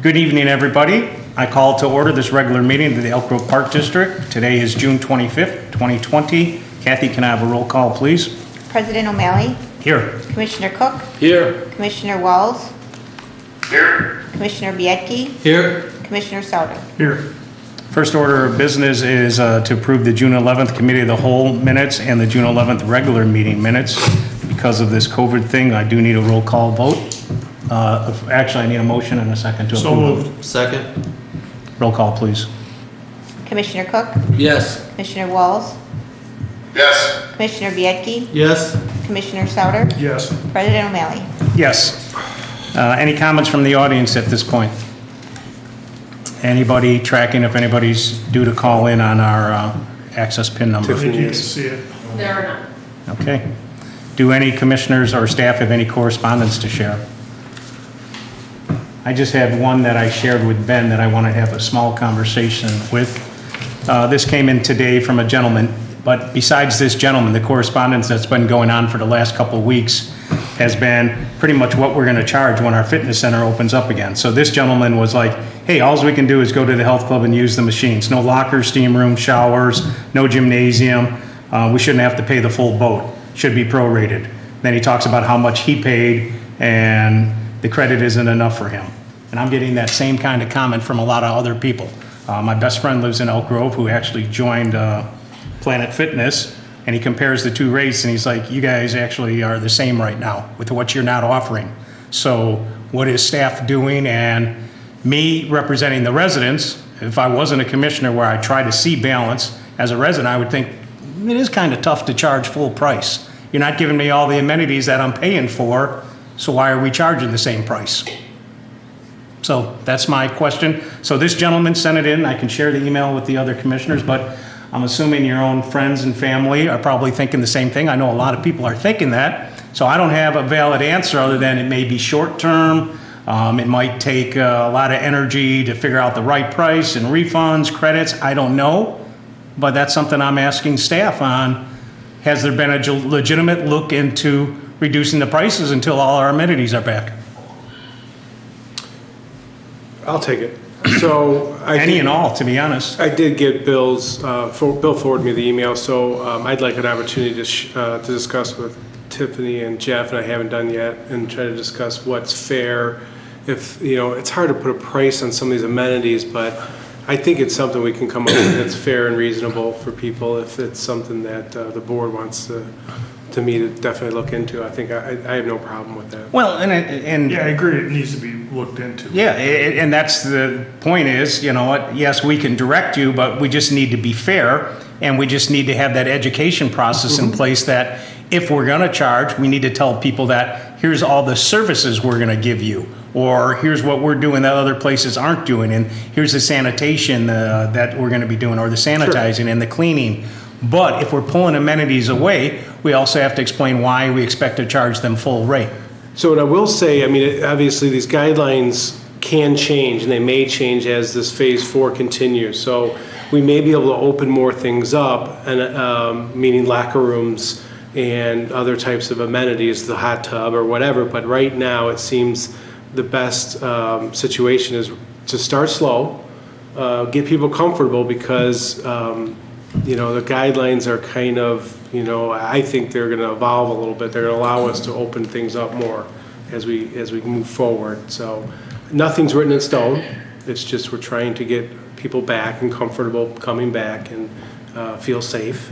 Good evening, everybody. I call to order this regular meeting of the Elk Grove Park District. Today is June 25th, 2020. Kathy, can I have a roll call, please? President O'Malley. Here. Commissioner Cook. Here. Commissioner Walls. Here. Commissioner Biedke. Here. Commissioner Sauter. Here. First order of business is to approve the June 11th Committee of the Whole minutes and the June 11th regular meeting minutes. Because of this COVID thing, I do need a roll call vote. Actually, I need a motion and a second to approve. So moved. Second. Roll call, please. Commissioner Cook. Yes. Commissioner Walls. Yes. Commissioner Biedke. Yes. Commissioner Sauter. Yes. President O'Malley. Yes. Any comments from the audience at this point? Anybody tracking if anybody's due to call in on our access PIN number? I think you can see it. There are none. Okay. Do any commissioners or staff have any correspondence to share? I just had one that I shared with Ben that I want to have a small conversation with. This came in today from a gentleman, but besides this gentleman, the correspondence that's been going on for the last couple of weeks has been pretty much what we're going to charge when our fitness center opens up again. So this gentleman was like, hey, all we can do is go to the health club and use the machines. No lockers, steam room, showers, no gymnasium. We shouldn't have to pay the full boat. Should be prorated. Then he talks about how much he paid and the credit isn't enough for him. And I'm getting that same kind of comment from a lot of other people. My best friend lives in Elk Grove who actually joined Planet Fitness, and he compares the two rates and he's like, you guys actually are the same right now with what you're not offering. So what is staff doing? And me representing the residents, if I wasn't a commissioner where I try to see balance as a resident, I would think it is kind of tough to charge full price. You're not giving me all the amenities that I'm paying for, so why are we charging the same price? So that's my question. So this gentleman sent it in. I can share the email with the other commissioners, but I'm assuming your own friends and family are probably thinking the same thing. I know a lot of people are thinking that. So I don't have a valid answer other than it may be short term. It might take a lot of energy to figure out the right price and refunds, credits. I don't know, but that's something I'm asking staff on. Has there been a legitimate look into reducing the prices until all our amenities are back? I'll take it. So Any and all, to be honest. I did get Bill's, Bill forwarded me the email, so I'd like an opportunity to discuss with Tiffany and Jeff, and I haven't done yet, and try to discuss what's fair. If, you know, it's hard to put a price on some of these amenities, but I think it's something we can come up with that's fair and reasonable for people. If it's something that the board wants to me to definitely look into, I think I have no problem with that. Well, and Yeah, I agree. It needs to be looked into. yeah, and that's the point is, you know what, yes, we can direct you, but we just need to be fair, and we just need to have that education process in place that if we're going to charge, we need to tell people that here's all the services we're going to give you, or here's what we're doing that other places aren't doing, and here's the sanitation that we're going to be doing, or the sanitizing and the cleaning. But if we're pulling amenities away, we also have to explain why we expect to charge them full rate. So what I will say, I mean, obviously these guidelines can change, and they may change as this phase 4 continues. So we may be able to open more things up, and meaning locker rooms and other types of amenities, the hot tub or whatever. But right now, it seems the best situation is to start slow, get people comfortable, because you know, the guidelines are kind of, you know, I think they're going to evolve a little bit. They're going to allow us to open things up more as we move forward. So nothing's written in stone. It's just we're trying to get people back and comfortable coming back and feel safe.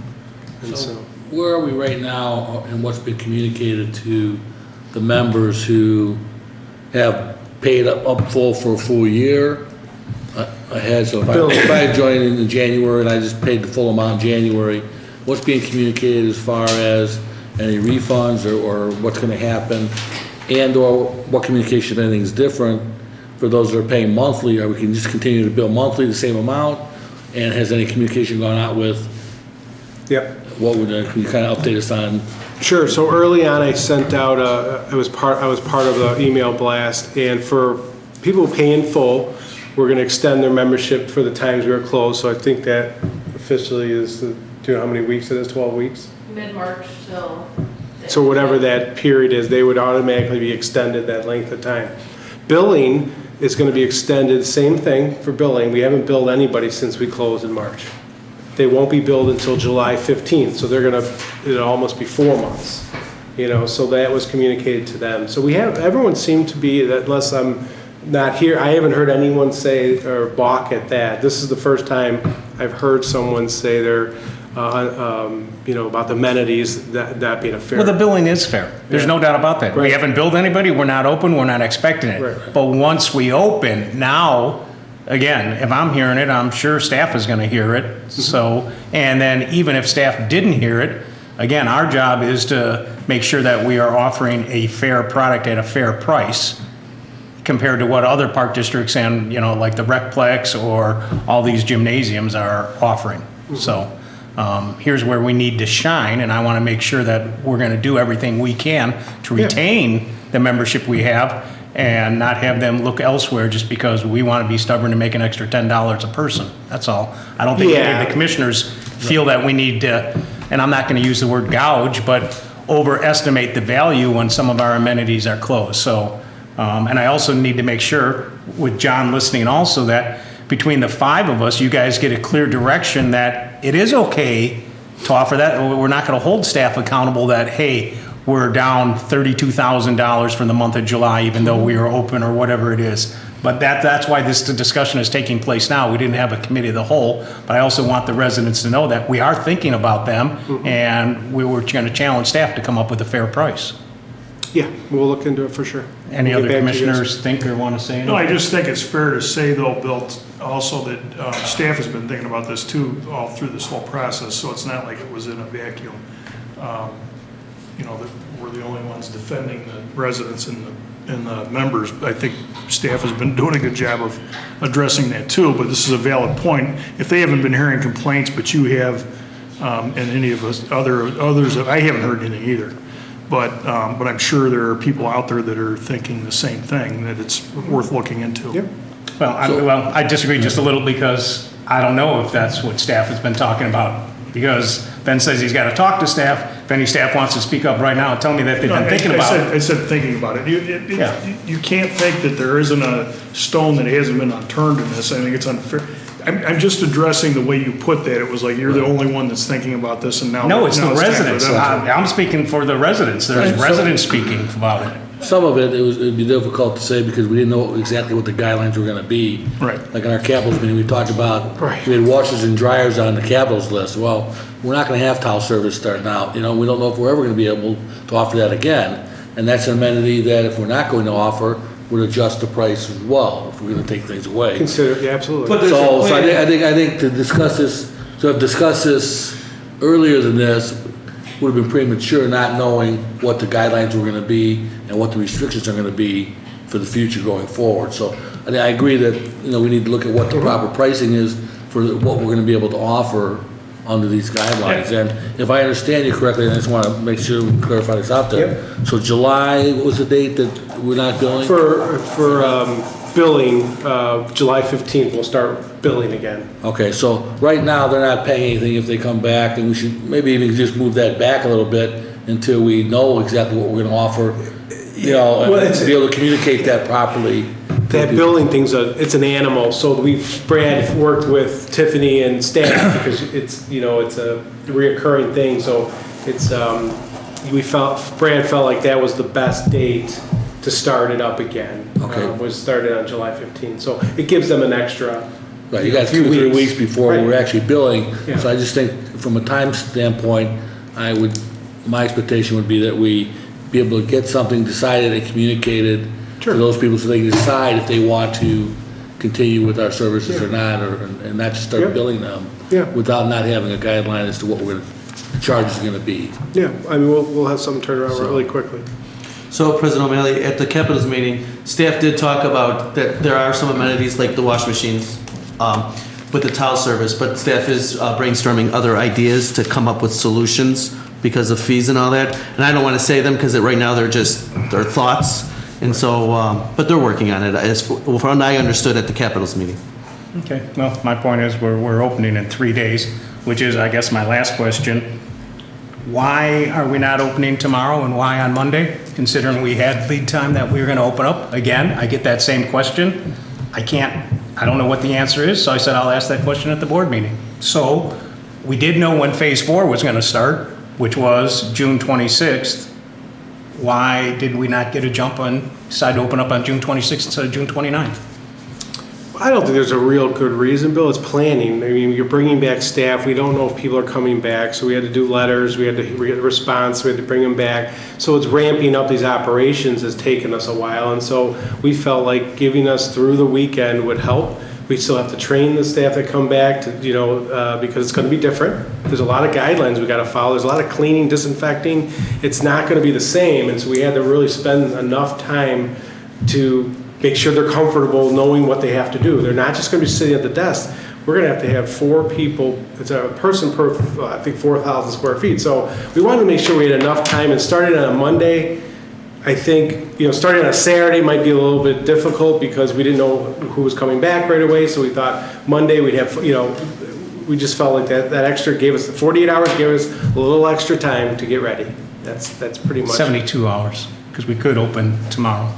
And So where are we right now and what's been communicated to the members who have paid up full for a full year ahead? So if I joined in January and I just paid the full amount in January, what's being communicated as far as any refunds or what's going to happen, and or what communication, if anything, is different for those that are paying monthly, or we can just continue to bill monthly the same amount? And has any communication gone out with? Yep. What would can you kind of update us on? Sure. So early on, I sent out I was part of the email blast, and for people who pay in full, we're going to extend their membership for the times we are closed. So I think that officially is, do you know how many weeks it is? 12 weeks? Mid-March till. So whatever that period is, they would automatically be extended that length of time. Billing It's going to be extended, same thing for billing. We haven't billed anybody since we closed in March. They won't be billed until July 15th, so they're going to, it'll almost be 4 months. So that was communicated to them. So everyone seemed to be, that unless I'm not here, I haven't heard anyone say or balk at that. This is the first time I've heard someone say they're, about the amenities, that being a fair. Well, the billing is fair. There's no doubt about that. We Right. haven't billed anybody, we're not open, we're not expecting it. Right. But once we open, now, again, if I'm hearing it, I'm sure staff is gonna hear it. So, and then even if staff didn't hear it, again, our job is to make sure that we are offering a fair product at a fair price compared to what other park districts and, like the Recplex or all these gymnasiums are offering. So, here's where we need to shine, and I want to make sure that we're going to do everything we can to retain the membership we have and not have them look elsewhere just because we want to be stubborn to make an extra $10 a person. That's all. I don't think any of the commissioners feel that we need to, and I'm not going to use the word gouge, but overestimate the value when some of our amenities are closed. So, and I also need to make sure, with John listening also, that between the 5 of us, you guys get a clear direction that it is okay to offer that. We're not going to hold staff accountable that, hey, we're down $32,000 for the month of July, even though we are open or whatever it is. But that's why this discussion is taking place now. We didn't have a committee of the whole, but I also want the residents to know that we are thinking about them, and we were going to challenge staff to come up with a fair price. Yeah, we'll look into it for sure. Any We'll other get back to you guys. commissioners think or want to say anything? No, I just think it's fair to say though, Bill, also that staff has been thinking about this too, all through this whole process, so it's not like it was in a vacuum. That we're the only ones defending the residents and the members. I think staff has been doing a good job of addressing that too, but this is a valid point. If they haven't been hearing complaints, but you have, and any of us, others, I haven't heard anything either. But I'm sure there are people out there that are thinking the same thing, that it's worth looking into. Yep. Well, I disagree just a little because I don't know if that's what staff has been talking about. Because Ben says he's got to talk to staff. If any staff wants to speak up right now and tell me that they've been thinking about it. I said thinking about it. Yeah. You can't think that there isn't a stone that hasn't been unturned in this. I think it's unfair. I'm just addressing the way you put that. It was like you're the only one that's thinking about this, and now No, it's the now time for residents. them to- I'm speaking for the residents. There's Right. residents speaking about it. Some of it'd be difficult to say because we didn't know exactly what the guidelines were gonna be. Right. Like in our capitals meeting, we talked about, Right. we had washers and dryers on the capitals list. Well, we're not gonna have towel service starting out, we don't know if we're ever gonna be able to offer that again. And that's an amenity that if we're not going to offer, would adjust the price as well, if we're gonna take things away. Consider, yeah, absolutely. So I think to discuss this, to have discussed this earlier than this would have been premature, not knowing what the guidelines were gonna be and what the restrictions are gonna be for the future going forward. So I agree that, we need to look at what the proper pricing is for what we're gonna be able to offer under these guidelines. And if I understand you correctly, and I just wanna make sure we clarify this out there. So July, what was the date that we're not billing? For billing, July 15th, we'll start billing again. Okay, so right now, they're not paying anything if they come back, and we should maybe even just move that back a little bit until we know exactly what we're gonna offer, Well, and it's- to be able to communicate that properly. That billing thing's it's an animal, so Brad worked with Tiffany and staff because it's a reoccurring thing, so it's, Brad felt like that was the best date to start it up again. Okay. Was started on July 15th, so it gives them an extra. Right, you got few 2 or 3 weeks. weeks before Right. we're actually billing, Yeah. so I just think from a time standpoint, my expectation would be that we be able to get something decided and communicated to Sure. those people so they can decide if they want to continue with our services or not, and not just start Yep. billing them. Yeah. Without not having a guideline as to what the charge is gonna be. Yeah, I mean, we'll have something turned around really quickly. So, President O'Malley, at the Capitals meeting, staff did talk about that there are some amenities like the wash machines with the towel service, but staff is brainstorming other ideas to come up with solutions because of fees and all that. And I don't want to say them because right now they're thoughts. And so, but they're working on it, as from what I understood at the Capitals meeting. Okay, well, my point is we're opening in 3 days, which is, I guess, my last question. why are we not opening tomorrow and why on Monday? Considering we had lead time that we were going to open up. Again, I get that same question. I don't know what the answer is, so I said I'll ask that question at the board meeting. So we did know when phase 4 was going to start, which was June 26th. Why did we not get a jump on, decide to open up on June 26th instead of June 29th? I don't think there's a real good reason, Bill. It's planning. I mean, you're bringing back staff. We don't know if people are coming back, so we had to do letters. We had to get a response. We had to bring them back. So it's ramping up these operations has taken us a while, and so we felt like giving us through the weekend would help. We still have to train the staff that come back to, because it's going to be different. There's a lot of guidelines we got to follow. There's a lot of cleaning, disinfecting. It's not going to be the same, and so we had to really spend enough time to make sure they're comfortable knowing what they have to do. They're not just going to be sitting at the desk. We're going to have 4 people. It's a person per, I think, 4,000 square feet. So we wanted to make sure we had enough time. And starting on a Monday, I think, starting on a Saturday might be a little bit difficult because we didn't know who was coming back right away. So we thought Monday we'd have, we just felt like that extra gave us the 48 hours, gave us a little extra time to get ready. That's pretty much 72 hours, because we could open tomorrow.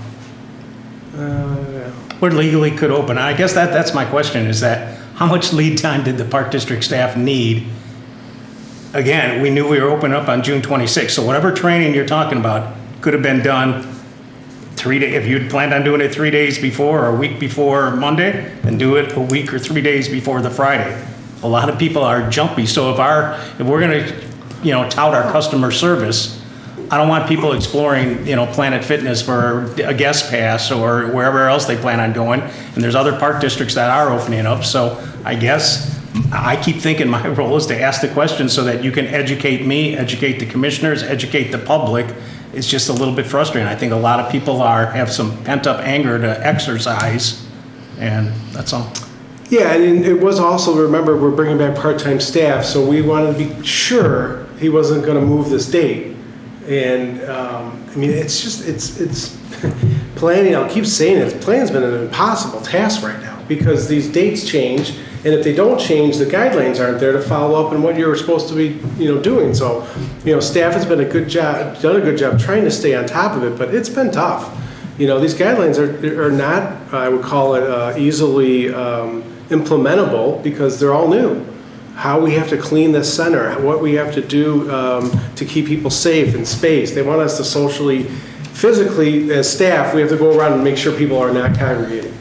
Yeah. We legally could open. I guess that's my question, is that how much lead time did the Park District staff need? Again, we knew we were open up on June 26th, so whatever training you're talking about could have been done 3 days. If you'd planned on doing it 3 days before or a week before Monday, then do it a week or 3 days before the Friday. A lot of people are jumpy, so if we're going to, tout our customer service, I don't want people exploring, Planet Fitness for a guest pass or wherever else they plan on going. And there's other park districts that are opening up. So I guess I keep thinking my role is to ask the question so that you can educate me, educate the commissioners, educate the public. It's just a little bit frustrating. I think a lot of people have some pent up anger to exercise, and that's all. Yeah, and it was also, remember, we're bringing back part-time staff, so we wanted to be sure he wasn't going to move this date. And, it's planning, I'll keep saying it, planning's been an impossible task right now because these dates change, and if they don't change, the guidelines aren't there to follow up on what you're supposed to be, doing. So, staff has done a good job trying to stay on top of it, but it's been tough. These guidelines are not, I would call it, easily implementable because they're all new. How we have to clean the center, what we have to do to keep people safe and spaced. They want us to socially, physically, as staff, we have to go around and make sure people are not congregating.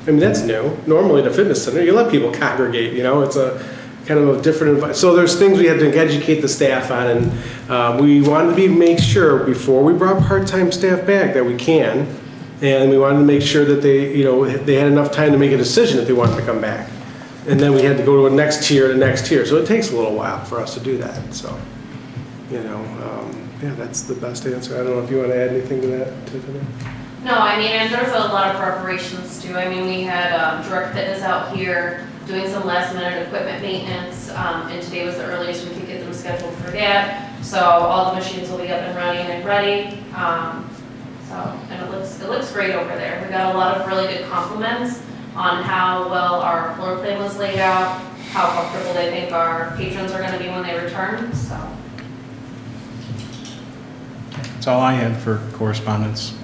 I mean, that's new. Normally at a fitness center, you let people congregate, it's a kind of a different environment. So there's things we had to educate the staff on, and we wanted to make sure before we brought part-time staff back that we can, and we wanted to make sure that they had enough time to make a decision if they wanted to come back. And then we had to go to the next tier. So it takes a little while for us to do that. So, that's the best answer. I don't know if you want to add anything to that, Tiffany? No, and there's a lot of preparations too. We had Direct Fitness out here doing some last minute equipment maintenance, and today was the earliest we could get them scheduled for that. So all the machines will be up and running and ready. And it looks great over there. We got a lot of really good compliments on how well our floor plan was laid out, how comfortable they think our patrons are going to be when they return. So That's all I had for correspondence.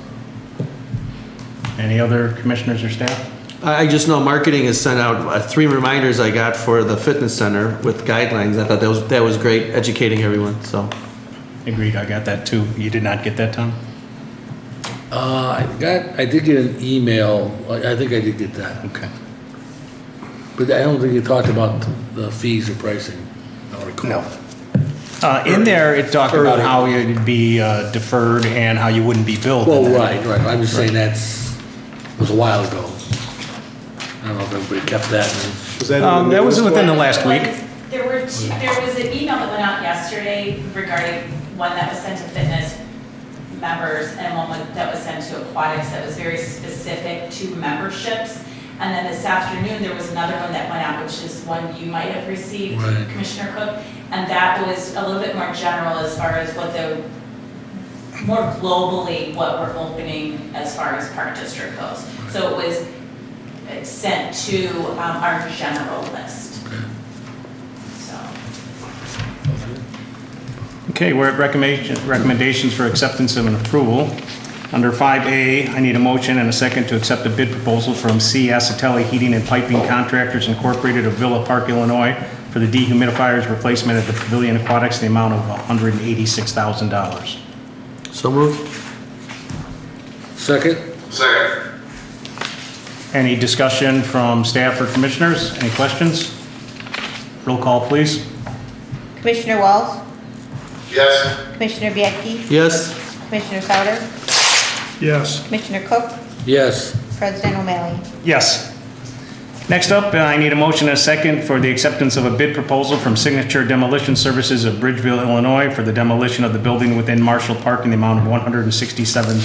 Any other commissioners or staff? I just know marketing has sent out 3 reminders I got for the fitness center with guidelines. I thought that was great, educating everyone. So, Agreed, I got that too. You did not get that, Tom? I did get an email, I think I did get that, Okay. but I don't think you talked about the fees or pricing. I don't recall. No. In there, it talked about how it'd be deferred and how you wouldn't be billed. Well, right, I'm just saying it was a while ago. I don't know if everybody kept that. Was that That was within the last week. There was an email that went out yesterday regarding one that was sent to fitness members and one that was sent to aquatics that was very specific to memberships. And then this afternoon, there was another one that went out, which is one you might have received, Right. Commissioner Cook. And that was a little bit more general as far as more globally what we're opening as far as Park District goes. So it was sent to our general list. So. Okay, we're at recommendations for acceptance of an approval. Under 5A, I need a motion and a second to accept a bid proposal from C. Acitelli Heating and Piping Contractors Incorporated of Villa Park, Illinois, for the dehumidifiers replacement at the Pavilion Aquatics in the amount of $186,000. So moved. Second? Second. Any discussion from staff or commissioners? Any questions? Roll call, please. Commissioner Walls? Yes. Commissioner Bianchi? Yes. Commissioner Sauter? Yes. Commissioner Cook? Yes. President O'Malley? Yes. Next up, I need a motion and a second for the acceptance of a bid proposal from Signature Demolition Services of Bridgeville, Illinois for the demolition of the building within Marshall Park in the amount of $167,200.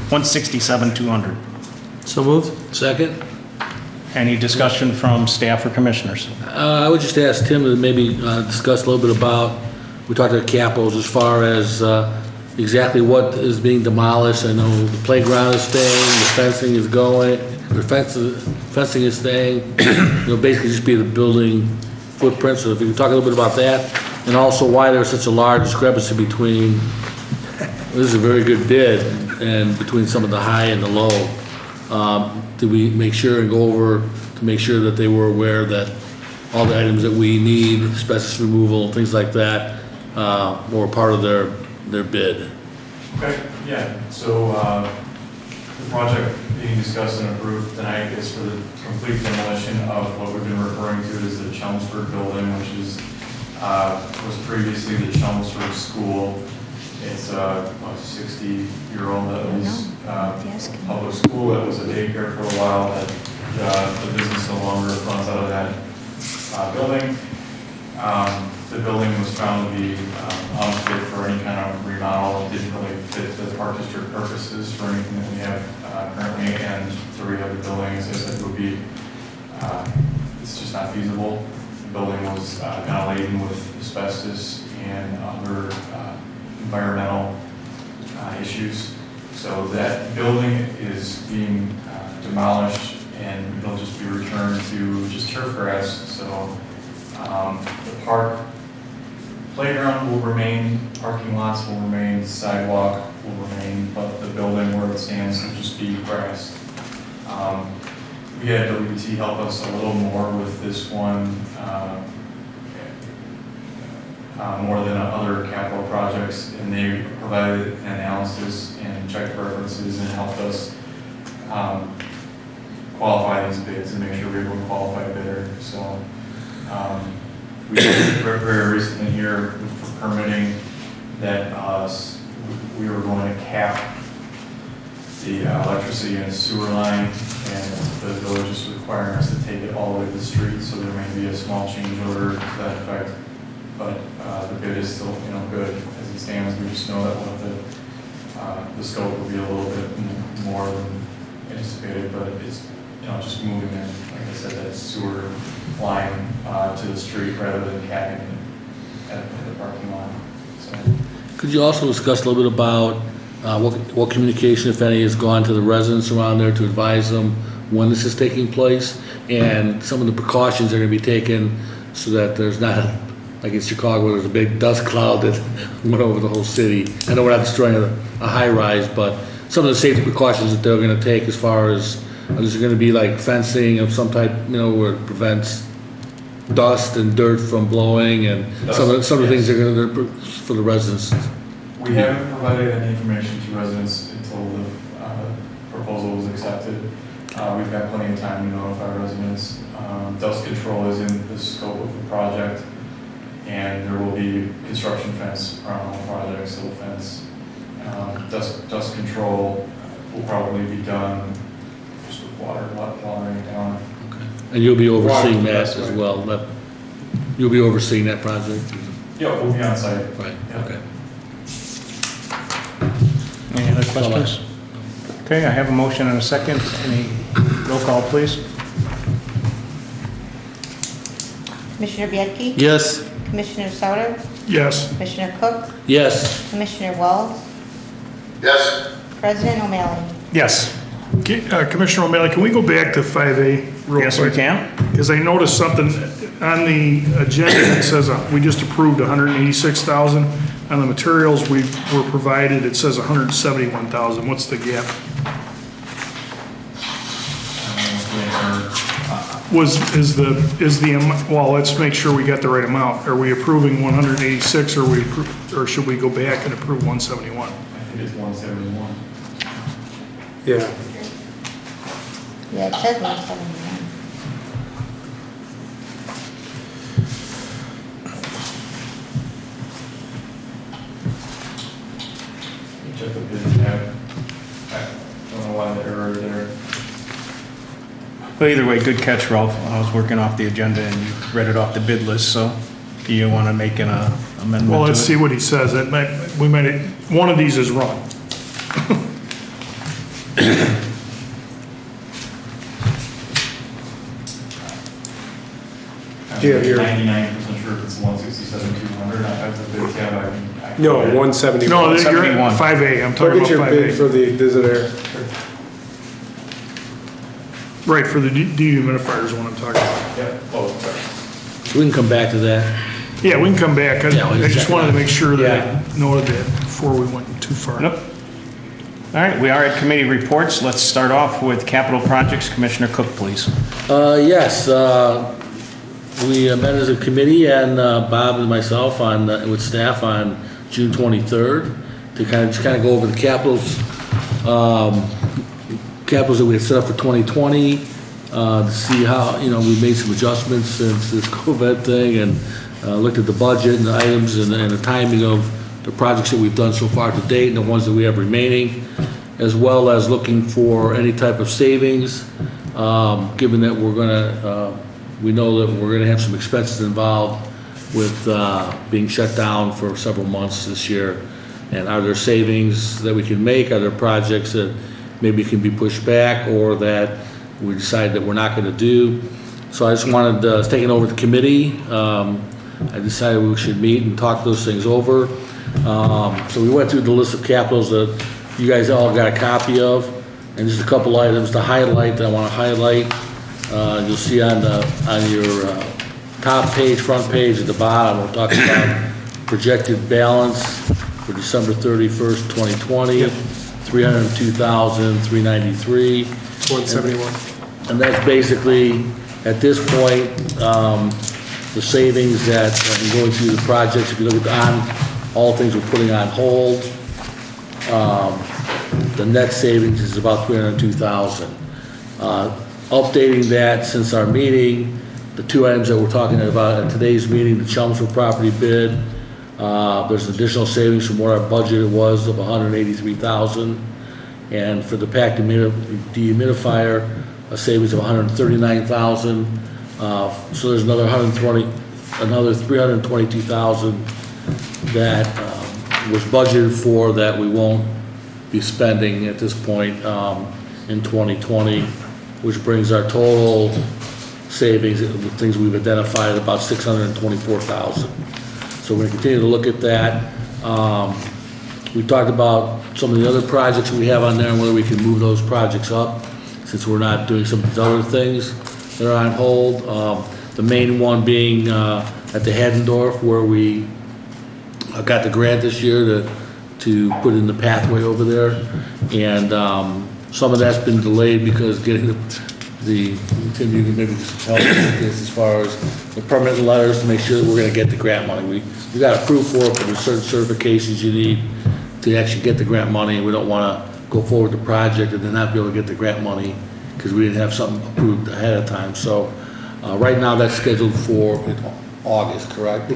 $167,200. So moved. Second? Any discussion from staff or commissioners? I would just ask Tim to maybe discuss a little bit about, we talked about capitals as far as exactly what is being demolished. I know the playground is staying, the fencing is going, the fencing is staying. Basically just be the building footprint. So if you can talk a little bit about that, and also why there's such a large discrepancy between, this is a very good bid, and between some of the high and the low. Did we make sure and go over to make sure that they were aware that all the items that we need, asbestos removal and things like that, were part of their bid? Okay, yeah, so the project being discussed and approved tonight is for the complete demolition of what we've been referring to as the Chelmsford building, which is was previously the Chelmsford School. It's a 60-year-old that was public school. It was a daycare for a while. That the business no longer runs out of that building. The building was found to be unfit for any kind of remodel. It didn't really fit the Park District purposes for anything that we have currently, and to rehab the building, as I said, would be it's just not feasible. The building was kind of laden with asbestos and other environmental issues. So that building is being demolished, and it'll just be returned to just turf grass. So the park playground will remain, parking lots will remain, sidewalk will remain, but the building where it stands will just be grass. We had WT help us a little more with this one, more than other capital projects, and they provided an analysis and checked references and helped us qualify these bids and make sure we were a qualified bidder. So we did very recently here for permitting that we were going to cap the electricity and sewer line, and the village is requiring us to take it all the way to the street, so there may be a small change order to that effect. But the bid is still, good as it stands. We just know that the scope will be a little bit more than anticipated, but it's, just moving in, like I said, that sewer line to the street rather than capping it at the parking lot. So. Could you also discuss a little bit about what communication, if any, has gone to the residents around there to advise them when this is taking place, and some of the precautions that are going to be taken so that there's not, like in Chicago, where there's a big dust cloud that went over the whole city. I know we're not destroying a high rise, but some of the safety precautions that they're going to take as far as, is there going to be like fencing of some type, where it prevents dust and dirt from blowing, and some of the things they're going to, for the residents? We haven't provided any information to residents until the proposal was accepted. We've got plenty of time to notify residents. Dust control is in the scope of the project, and there will be construction fence around the project, silt fence. Dust control will probably be done just with watering it down. Okay. And you'll be overseeing that as well? You'll be overseeing that project? Yeah, we'll be on site. Right, Yeah. okay. Any other questions? Okay, I have a motion and a second. Any roll call, please? Commissioner Bianchi? Yes. Commissioner Sauter? Yes. Commissioner Cook? Yes. Commissioner Walls? Yes. President O'Malley? Yes. Commissioner O'Malley, can we go back to 5A real quick? Yes, we can. Because I noticed something, on the agenda, it says we just approved 186,000. On the materials we were provided, it says 171,000. What's the gap? Well, let's make sure we got the right amount. Are we approving 186 or should we go back and approve 171? I think it's 171. Yeah. Yeah, it says 171. Check the bid tab. I don't know why the error is there. But either way, good catch, Ralph. I was working off the agenda and you read it off the bid list, so do you want to make an amendment to it? Well, let's see what he says. One of these is wrong. Do you have your- 99% sure if it's 167,200. I have the bid tab. I can No, get it. 171. No, you're 171. at 5A. I'm Go talking get about your bid 5A. for the visitor. Right, for the dehumidifier is what I'm talking about. Yep. Oh, sorry. We can come back to that. Yeah, we can come back. Yeah, we I can just check wanted it to out. make sure that Yeah. I noted that before we went too far. Nope. All right, we are at committee reports. Let's start off with capital projects. Commissioner Cook, please. Yes, we met as a committee and Bob and myself with staff on June 23rd to kind of go over the capitals that we had set up for 2020, to see how, we made some adjustments since this COVID thing and looked at the budget and the items and the timing of the projects that we've done so far to date and the ones that we have remaining, as well as looking for any type of savings, given that we know that we're gonna have some expenses involved with being shut down for several months this year. And are there savings that we can make? Are there projects that maybe can be pushed back or that we decide that we're not gonna do? So I just wanted, taking over the committee, I decided we should meet and talk those things over. So we went through the list of capitals that you guys all got a copy of, and just a couple items to highlight that I want to highlight. You'll see on your top page, front page at the bottom, we're talking about projected balance for December 31st, 2020, $302,393. 171. And that's basically, at this point, the savings that, going through the projects, if you look at all things we're putting on hold, the net savings is about $302,000. Updating that since our meeting, the two items that we're talking about at today's meeting, the Chelmsford property bid, there's additional savings from what our budget was of $183,000. And for the pack dehumidifier, a savings of $139,000. So there's another $322,000 that was budgeted for that we won't be spending at this point in 2020, which brings our total savings, the things we've identified, about $624,000. So we're going to continue to look at that. We talked about some of the other projects we have on there and whether we can move those projects up since we're not doing some of these other things that are on hold. The main one being at the Haddendorf, where we got the grant this year to put in the pathway over there. And some of that's been delayed because getting Tim, you can maybe just help with this as far as the permit letters to make sure that we're gonna get the grant money. We got approved for it, but there's certain certifications you need to actually get the grant money, and we don't wanna go forward with the project and then not be able to get the grant money because we didn't have something approved ahead of time. So, right now that's scheduled for August, correct?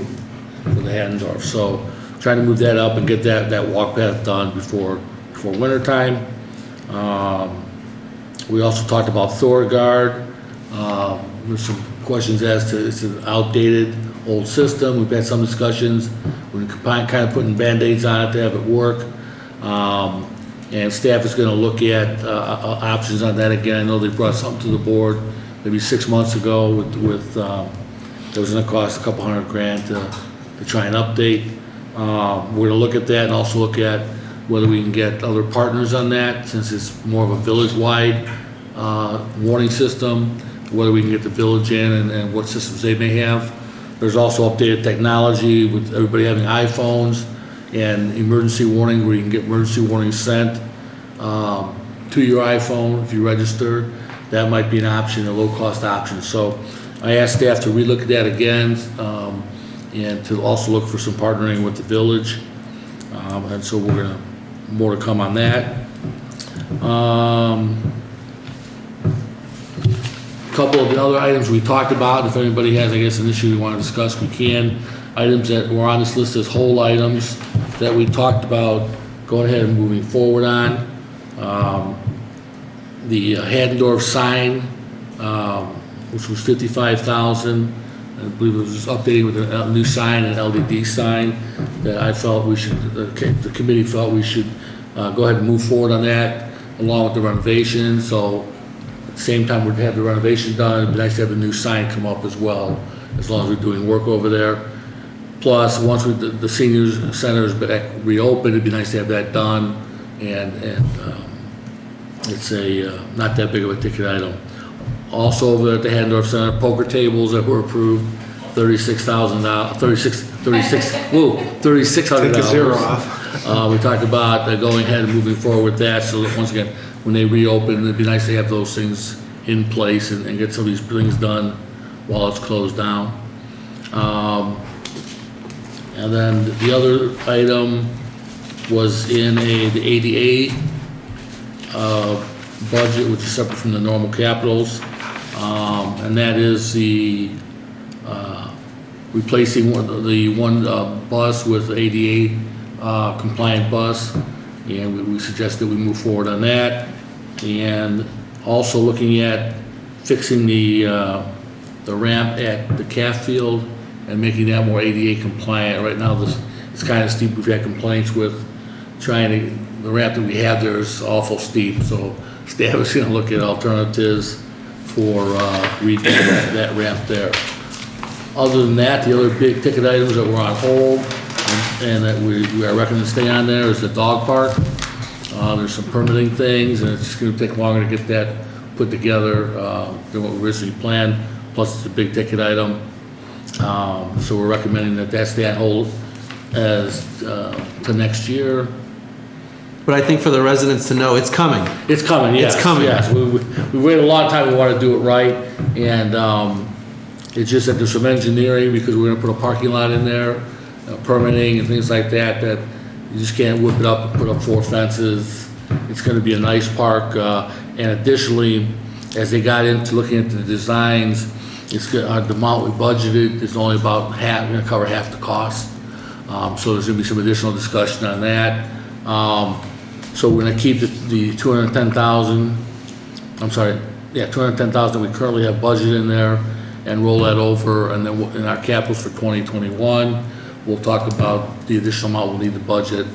For the Haddendorf. So, trying to move that up and get that walk path done before winter time. We also talked about Thorgard. There's some questions as to it's an outdated old system. We've had some discussions. We're kind of putting Band-Aids on it to have it work. And staff is going to look at options on that again. I know they brought something to the board maybe 6 months ago with that was going to cost a couple $100,000 to try and update. We're going to look at that and also look at whether we can get other partners on that, since it's more of a village-wide warning system. whether we can get the village in and what systems they may have. There's also updated technology with everybody having iPhones and emergency warning, where you can get emergency warnings sent to your iPhone if you register. That might be an option, a low-cost option. So I asked staff to relook at that again, and to also look for some partnering with the village. And so we're gonna, more to come on that. Couple of the other items we talked about, if anybody has, I guess, an issue we want to discuss, we can. Items that were on this list as whole items that we talked about going ahead and moving forward on. The Haddendorf sign, which was $55,000. I believe it was just updating with a new sign, an LED sign, that I felt we should, the committee felt we should go ahead and move forward on that, along with the renovation. So at the same time we'd have the renovation done, it'd be nice to have the new sign come up as well, as long as we're doing work over there. Plus, once the senior center is back reopened, it'd be nice to have that done, and it's not that big of a ticket item. Also over there at the Haddendorf Center, poker tables that were approved, $36,000, $3,600. Take a zero off. We talked about going ahead and moving forward with that, so that once again, when they reopen, it'd be nice to have those things in place and get some of these things done while it's closed down. And then the other item was in the ADA budget, which is separate from the normal capitals, and that is the replacing the one bus with ADA compliant bus, and we suggest that we move forward on that, and also looking at fixing the ramp at the calf field and making that more ADA compliant. Right now, it's kind of steep. We've had complaints with the ramp that we have there is awful steep, so staff is going to look at alternatives for redoing that ramp there. Other than that, the other big ticket items that were on hold and that we are recommending stay on there is the dog park. There's some permitting things, and it's just going to take longer to get that put together than what we originally planned. Plus, it's a big ticket item, so we're recommending that stay on hold as to next year. But I think for the residents to know, it's coming. It's coming, yes. It's coming. Yes, we waited a long time, we want to do it right, and it's just that there's some engineering, because we're going to put a parking lot in there, permitting and things like that, that you just can't whip it up and put up 4 fences. It's going to be a nice park, and additionally, as they got into looking at the designs, the amount we budgeted is only about half, going to cover half the cost. So there's going to be some additional discussion on that. So we're going to keep the 210,000. I'm sorry, yeah, 210,000 we currently have budgeted in there, and roll that over, and then in our capitals for 2021, we'll talk about the additional amount we'll need to budget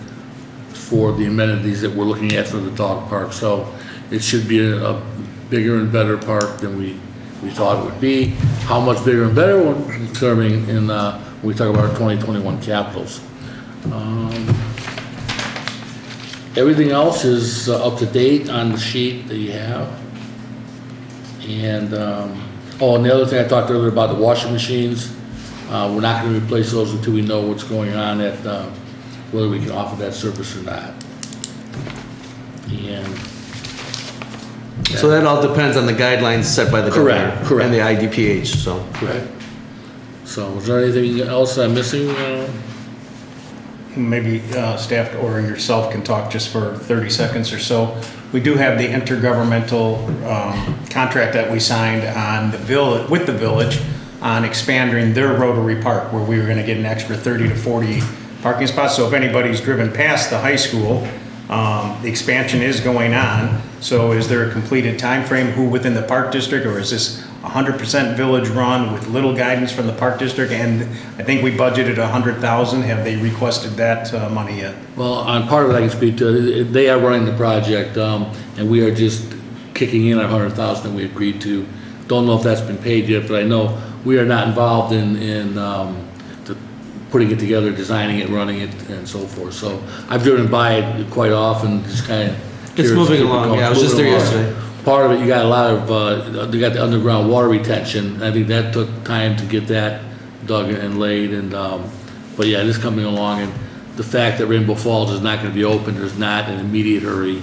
for the amenities that we're looking at for the dog park. So it should be a bigger and better park than we thought it would be. How much bigger and better we'll determine when we talk about our 2021 capitals. Everything else is up to date on the sheet that you have. And and the other thing I talked earlier about the washing machines, we're not going to replace those until we know what's going on at whether we can offer that service or not. And So that all depends on the guidelines set by the governor. Correct. And the IDPH, so. correct. So is there anything else I'm missing? Maybe staff or yourself can talk just for 30 seconds or so. We do have the intergovernmental contract that we signed on with the village on expanding their Rotary Park, where we were going to get an extra 30 to 40 parking spots. So if anybody's driven past the high school, the expansion is going on. So is there a completed time frame who within the park district, or is this 100% village run with little guidance from the park district? And I think we budgeted 100,000. Have they requested that money yet? Well, on part of it I can speak to. They are running the project, and we are just kicking in our 100,000 that we agreed to. Don't know if that's been paid yet, but I know we are not involved in putting it together, designing it, running it, and so forth. So I've driven by it quite often, just kind of. It's moving along, yeah, I was just there yesterday. part of it, you got a lot of, they got the underground water retention. I think that took time to get that dug and laid, and, but yeah, it is coming along, and the fact that Rainbow Falls is not gonna be open, there's not an immediate hurry,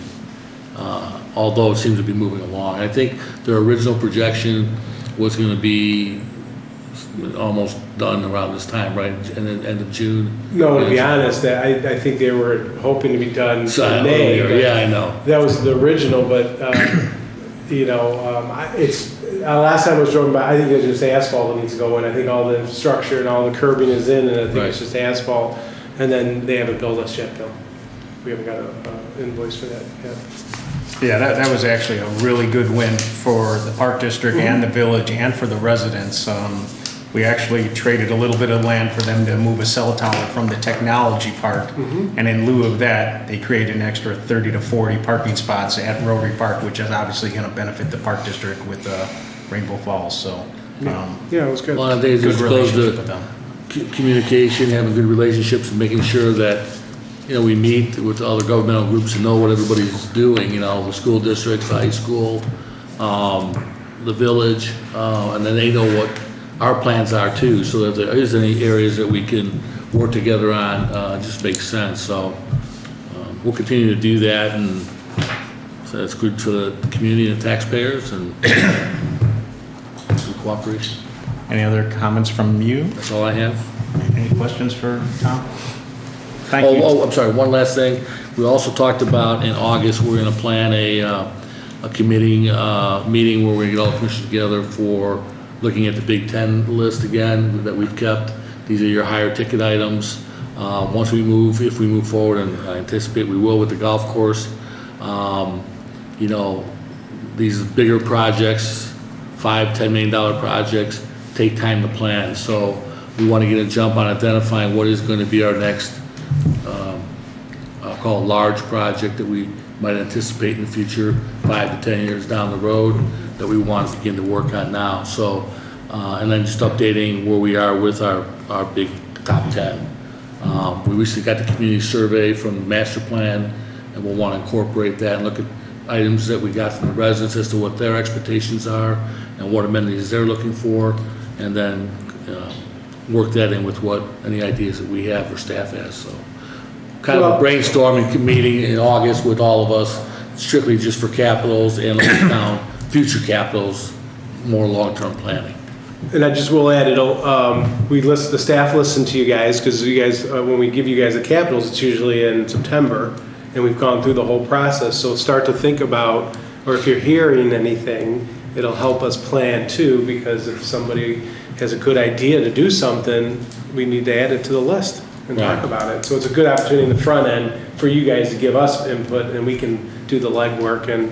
although it seems to be moving along. I think their original projection was gonna be almost done around this time, right, end of June? No, to be honest, I think they were hoping to be done So, in May. earlier, but yeah, I know. That was the original, but, you know, last time I was driving by, I think there's just asphalt that needs to go in. I think all the structure and all the curbing is in, and I think it's Right. just asphalt. And then they haven't billed us yet, Bill. We haven't got a invoice for that yet. Yeah, that was actually a really good win for the Park District and the village and for the residents. We actually traded a little bit of land for them to move a cell tower from the technology park. And in lieu of that, they created an extra 30 to 40 parking spots at Rotary Park, which is obviously going to benefit the Park District with Rainbow Falls, so. Yeah, it was good. A lot of things Good is close relationship with to them. communication, having good relationships, and making sure that, you know, we meet with other governmental groups and know what everybody's doing, you know, the school districts, the high school, the village, and then they know what our plans are too, so if there is any areas that we can work together on, it just makes sense, so we'll continue to do that, and so it's good for the community and taxpayers, and some cooperation. Any other comments from you? That's all I have. Any questions for Tom? Thank you. Oh, I'm sorry, one last thing. We also talked about in August, we're gonna plan a committee, meeting where we get all the commissioners together for looking at the Big Ten list again that we've kept. These are your higher ticket items. Once we move, if we move forward, and I anticipate we will with the golf course, you know, these bigger projects, $5-10 million projects, take time to plan. So we want to get a jump on identifying what is going to be our next, I'll call it large project that we might anticipate in the future, 5 to 10 years down the road, that we want to begin to work on now. So, and then just updating where we are with our big top 10. We recently got the community survey from the master plan, and we'll want to incorporate that and look at items that we got from the residents as to what their expectations are and what amenities they're looking for, and then work that in with what any ideas that we have or staff has. So kind of a brainstorming meeting in August with all of us, strictly just for capitals and down future capitals, more long-term planning. And I just will add, the staff listen to you guys, because you guys, when we give you guys the capitals, it's usually in September, and we've gone through the whole process, so start to think about, or if you're hearing anything, it'll help us plan too, because if somebody has a good idea to do something, we need to add it to the list and talk about it. So it's a good opportunity in the front end for you guys to give us input, and we can do the legwork, and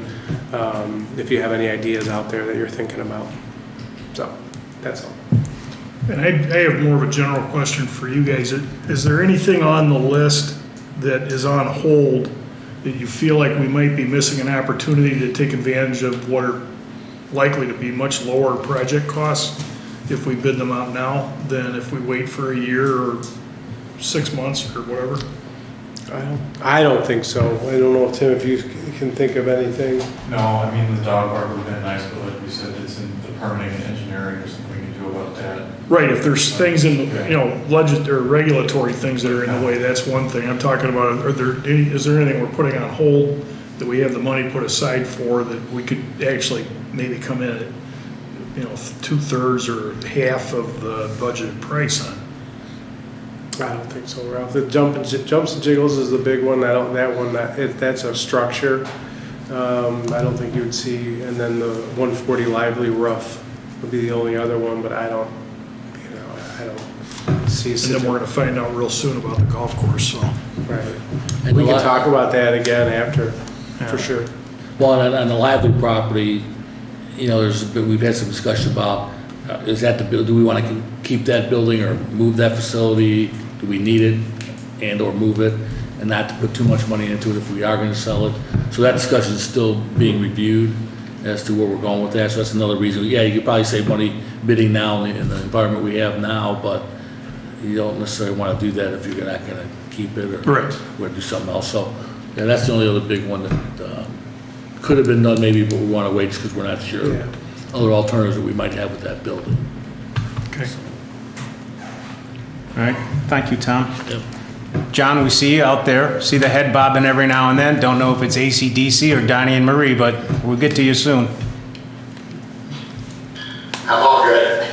if you have any ideas out there that you're thinking about. So, that's all. And I have more of a general question for you guys. Is there anything on the list that is on hold that you feel like we might be missing an opportunity to take advantage of what are likely to be much lower project costs if we bid them out now than if we wait for a year or 6 months or whatever? I don't think so. I don't know, Tim, if you can think of anything. No, I mean, the dog park would have been nice, but like we said, it's in the permitting and engineering, there's something we can do about that. Right, if there's things in, you know, or regulatory things that are in the way, that's one thing. I'm talking about, is there anything we're putting on hold that we have the money put aside for that we could actually maybe come in at, you know, 2/3 or half of the budgeted price on? I don't think so, Ralph. The jumps and jiggles is the big one. That's a structure. I don't think you would see, and then the 140 Lively roof would be the only other one, but I don't see. And then we're gonna find out real soon about the golf course, so. Right. And We the can li- talk about that again after, for sure. Well, on the Lively property, you know, we've had some discussion about, is that do we want to keep that building or move that facility? Do we need it and or move it, and not to put too much money into it if we are going to sell it? So that discussion is still being reviewed as to where we're going with that. So that's another reason. Yeah, you could probably save money bidding now in the environment we have now, but you don't necessarily want to do that if you're not going to keep it or Right. do something else. So yeah, that's the only other big one that could have been done maybe, but we want to wait because we're not sure. Yeah. Other alternatives that we might have with that building. Okay. All right, thank you, Tom. Yep. John, we see you out there, see the head bobbing every now and then. Don't know if it's AC/DC or Donnie and Marie, but we'll get to you soon. I'm all good.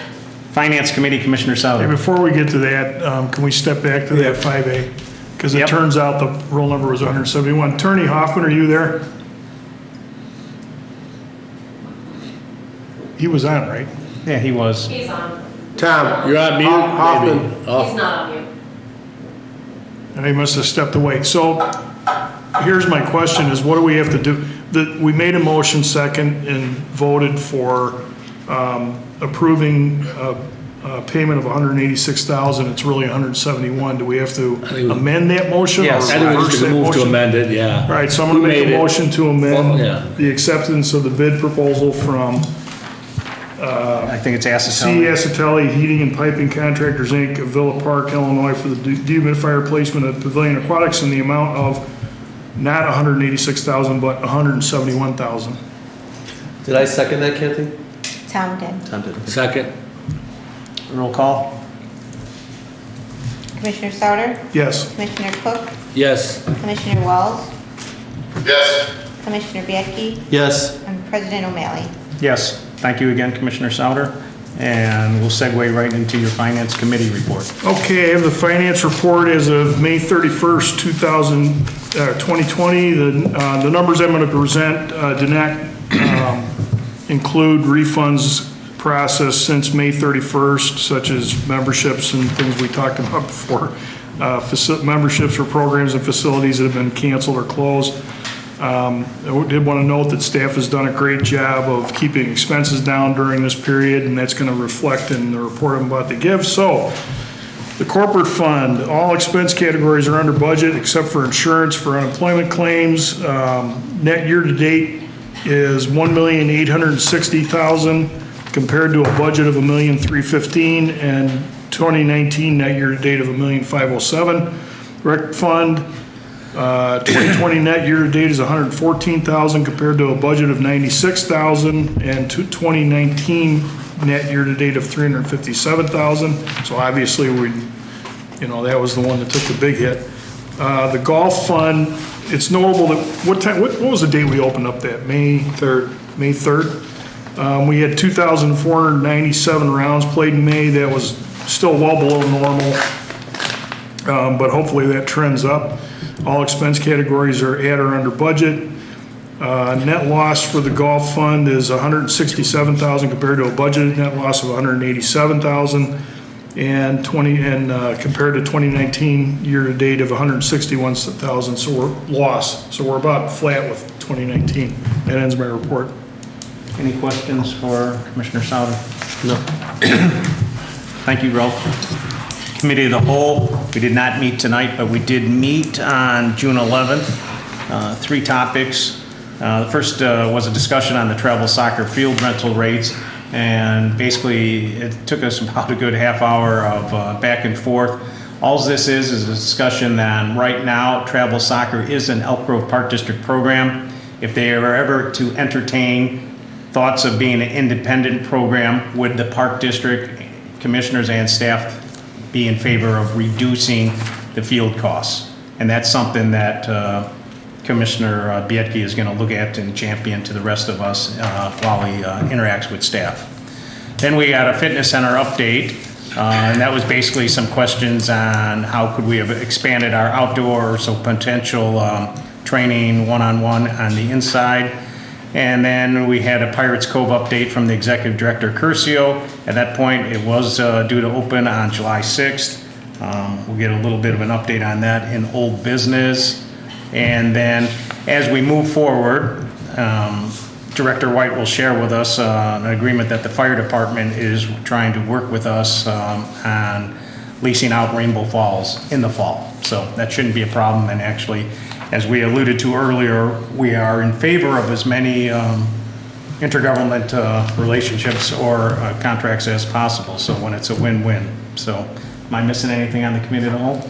Finance Committee, Commissioner Hey, Sauter. before we get to that, can we step back to that 5A? Because it Yep. turns out the roll number was 171. Attorney Hoffman, are you there? He was on, right? Yeah, he was. He's on. Tom. You're on mute, Hoffman. maybe. He's Off. not on mute. And he must have stepped away. So here's my question is what do we have to do? We made a motion second and voted for approving a payment of $186,000. It's really $171. Do we have to think we- amend that motion? Yes. or I think we reverse just that move to motion? amend it, yeah. All right, so I'm going Who to make made a it? motion to amend Well, yeah. the acceptance of the bid proposal from I think it's C. Acetone. Acitelli Heating and Piping Contractors, Inc. of Villa Park, Illinois, for the dehumidifier replacement at Pavilion Aquatics in the amount of not $186,000, but $171,000. Did I second that, Kathy? Tom did. Tom did. Second? Roll call. Commissioner Sauter, Yes. Commissioner Cook, Yes. Commissioner Walls, Yes. Commissioner Bianchi, Yes. and President O'Malley. Yes, thank you again, Commissioner Sauter. And we'll segue right into your Finance Committee report. Okay, I have the finance report as of May 31st, 2020. The numbers I'm going to present do not include refunds processed since May 31st, such as memberships and things we talked about before. Memberships for programs and facilities that have been canceled or closed. I did want to note that staff has done a great job of keeping expenses down during this period, and that's going to reflect in the report I'm about to give. So, the corporate fund, all expense categories are under budget except for insurance for unemployment claims. Net year-to-date is $1,860,000 compared to a budget of $1,315,000 and 2019 net year-to-date of $1,507,000. Rec fund, 2020 net year-to-date is $114,000 compared to a budget of $96,000 and 2019 net year-to-date of $357,000. So obviously that was the one that took the big hit. The golf fund, it's notable that, what was the date we opened up that? May 3rd. May 3rd. We had 2,497 rounds played in May. That was still well below normal, but hopefully that trends up. All expense categories are at or under budget. Net loss for the golf fund is $167,000 compared to a budgeted net loss of $187,000 and compared to 2019 year-to-date of $161,000. So we're lost. So we're about flat with 2019. That ends my report. Any questions for Commissioner Sauter? No. Thank you, Ralph. Committee of the Whole, we did not meet tonight, but we did meet on June 11th. 3 topics. The first was a discussion on the travel soccer field rental rates, and basically it took us about a good half hour of back and forth. All this is a discussion that right now travel soccer is an Elk Grove Park District program. If they are ever to entertain thoughts of being an independent program, would the Park District commissioners and staff be in favor of reducing the field costs? And that's something that Commissioner Bietke is going to look at and champion to the rest of us while he interacts with staff. Then we got a fitness center update, and that was basically some questions on how could we have expanded our outdoor, so potential training one-on-one on the inside. And then we had a Pirates Cove update from the Executive Director Curcio. At that point, it was due to open on July 6th. We'll get a little bit of an update on that in old business. And then as we move forward, Director White will share with us an agreement that the fire department is trying to work with us on leasing out Rainbow Falls in the fall. So that shouldn't be a problem, and actually, as we alluded to earlier, we are in favor of as many intergovernment relationships or contracts as possible, so when it's a win-win. So am I missing anything on the committee of the whole?